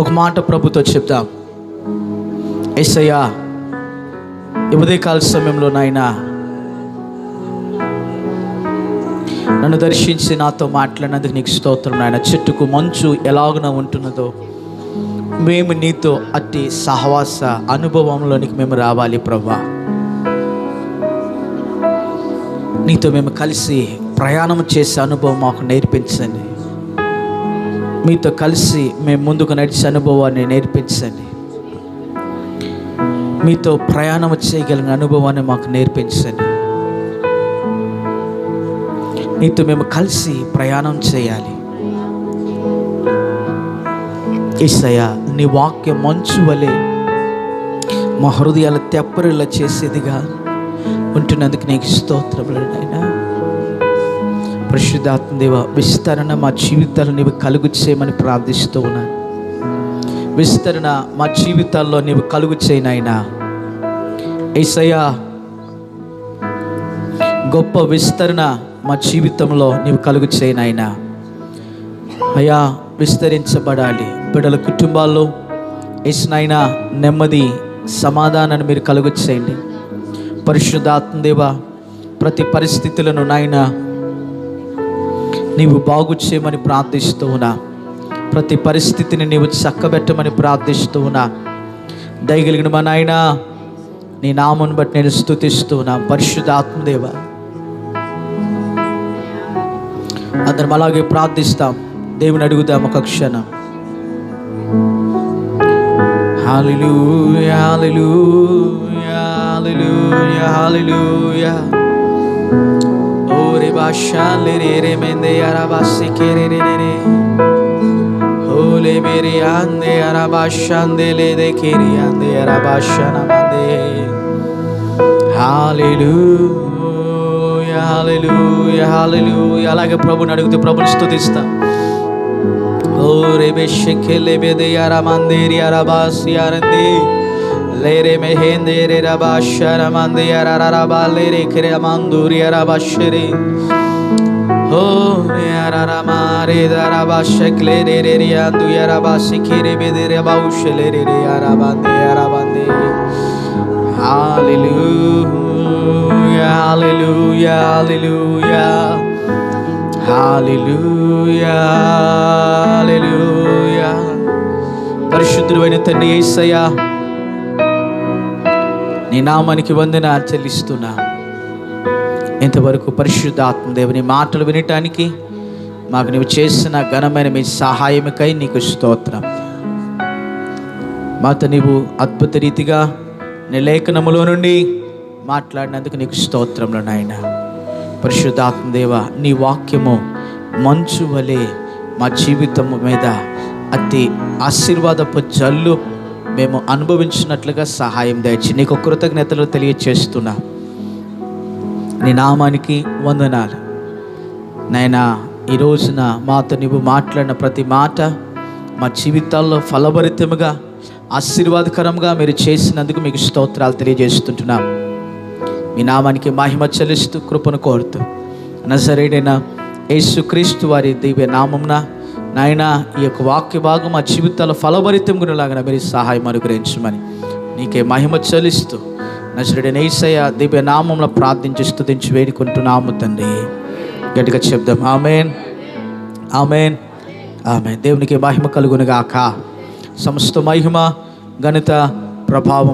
ఒక మాట ప్రభుతో చెప్దాం. యేసయ్యా, ఈ ఉదయకాల సమయంలో నాయనా నన్ను దర్శించి నాతో మాట్లాడినందుకు నీకు స్తోత్రం నాయన. చెట్టుకు మంచు ఎలాగున ఉంటున్నదో మేము నీతో అట్టి సహవాస అనుభవంలోనికి మేము రావాలి ప్రభువా. నీతో మేము కలిసి ప్రయాణం చేసే అనుభవం మాకు నేర్పించండి. మీతో కలిసి మేము ముందుకు నడిచే అనుభవాన్ని నేర్పించండి. మీతో ప్రయాణం చేయగలిగిన అనుభవాన్ని మాకు నేర్పించండి. నీతో మేము కలిసి ప్రయాణం చేయాలి. యేసయ్యా, నీ వాక్యం మంచు వలె మా హృదయాల తెప్పరిలా చేసేదిగా ఉంటున్నందుకు నీకు స్తోత్రములు నాయనా. పరిశుద్ధాత్మ దేవ, విస్తరణ మా జీవితాలు నీవు కలుగు చేయమని ప్రార్థిస్తూ ఉన్నాను. విస్తరణ మా జీవితాల్లో నీవు కలుగు చేయనైనా. యేసయ్యా, గొప్ప విస్తరణ మా జీవితంలో నీవు కలుగు చేయనైనా. అయ్యా, విస్తరించబడాలి బిడ్డల కుటుంబాల్లో. యేసునైనా నెమ్మది సమాధానాన్ని మీరు కలుగు చేయండి. పరిశుద్ధాత్మ దేవ, ప్రతి పరిస్థితులను నాయనా నీవు బాగు చేయమని ప్రార్థిస్తూ ఉన్నా. ప్రతి పరిస్థితిని నీవు చక్కబెట్టమని ప్రార్థిస్తూ ఉన్నా. దయగలిగిన మా నాయనా, నీ నామమును బట్టి నేను స్తుతిస్తూ ఉన్నా. పరిశుద్ధాత్మ దేవ, అందరం అలాగే ప్రార్థిస్తాం. దేవుని అడుగుదాం ఒక క్షణం. హల్లెలూయా, హల్లెలూయా, హల్లెలూయా, హల్లెలూయా. ఓరే బాషాలే రే మెందే అరబాసి కేరేరేరే. ఓలే మేరే ఆందే అరబాషాందే లేదే కేరి ఆందే అరబాషానా మందే. హల్లెలూయా, హల్లెలూయా, హల్లెలూయా. అలాగే ప్రభుని అడుగుతూ ప్రభుని స్తుతిస్తాం. ఓ రేబెషెకే లేబెదే అరమందేరి అరబాసి అరందే లేరే మెహేందే రే రబాషర మందే అరరబా లేరే కెరే మందూరి అరబాషరే. ఓ రే అరరమారే దరబాషక్లే రే రే రే అందు అరబాసి కెరే బెదే రే బౌషలే రే రే అరబందే అరబందే. హల్లెలూయా, హల్లెలూయా, హల్లెలూయా, హల్లెలూయా, హల్లెలూయా. పరిశుద్ధుడైన తండ్రి యేసయ్యా, నీ నామానికి వందనాలు చెల్లిస్తున్నా. ఇంతవరకు పరిశుద్ధాత్మ దేవుని మాటలు వినటానికి మాకు నీవు చేసిన ఘనమైన మీ సహాయముకై నీకు స్తోత్రం. మాతో నీవు అద్భుత రీతిగా నీ లేఖనములో నుండి మాట్లాడినందుకు నీకు స్తోత్రములు నాయన. పరిశుద్ధాత్మ దేవ, నీ వాక్యము మంచు వలె మా జీవితం మీద అతి ఆశీర్వాదపు జల్లు మేము అనుభవించినట్లుగా సహాయం దయచి నీకు కృతజ్ఞతలు తెలియచేస్తున్నా. నీ నామానికి వందనాలు నాయనా. ఈ రోజున మాతో నీవు మాట్లాడిన ప్రతి మాట మా జీవితాల్లో ఫలభరితముగా ఆశీర్వాదకరంగా మీరు చేసినందుకు మీకు స్తోత్రాలు తెలియజేస్తుంటున్నాం. మీ నామానికి మహిమ చెల్లిస్తూ కృపను కోరుతూ నజరేయుడైన యేసుక్రీస్తు వారి దివ్య నామమున నాయనా ఈ యొక్క వాక్య భాగం మా జీవితాల్లో ఫలభరితంగునలాగా మీరు సహాయం అనుగ్రహించమని నీకే మహిమ చెల్లిస్తూ నజరేయుడైన యేసయ్య దివ్య నామమున ప్రార్థించి స్తుతించి వేడుకుంటున్నాము తండ్రి. గట్టిగా చెప్దాం ఆమేన్, ఆమేన్, ఆమేన్. దేవునికి మహిమ కలుగునుగాక. సమస్త మహిమ ఘనత ప్రభావం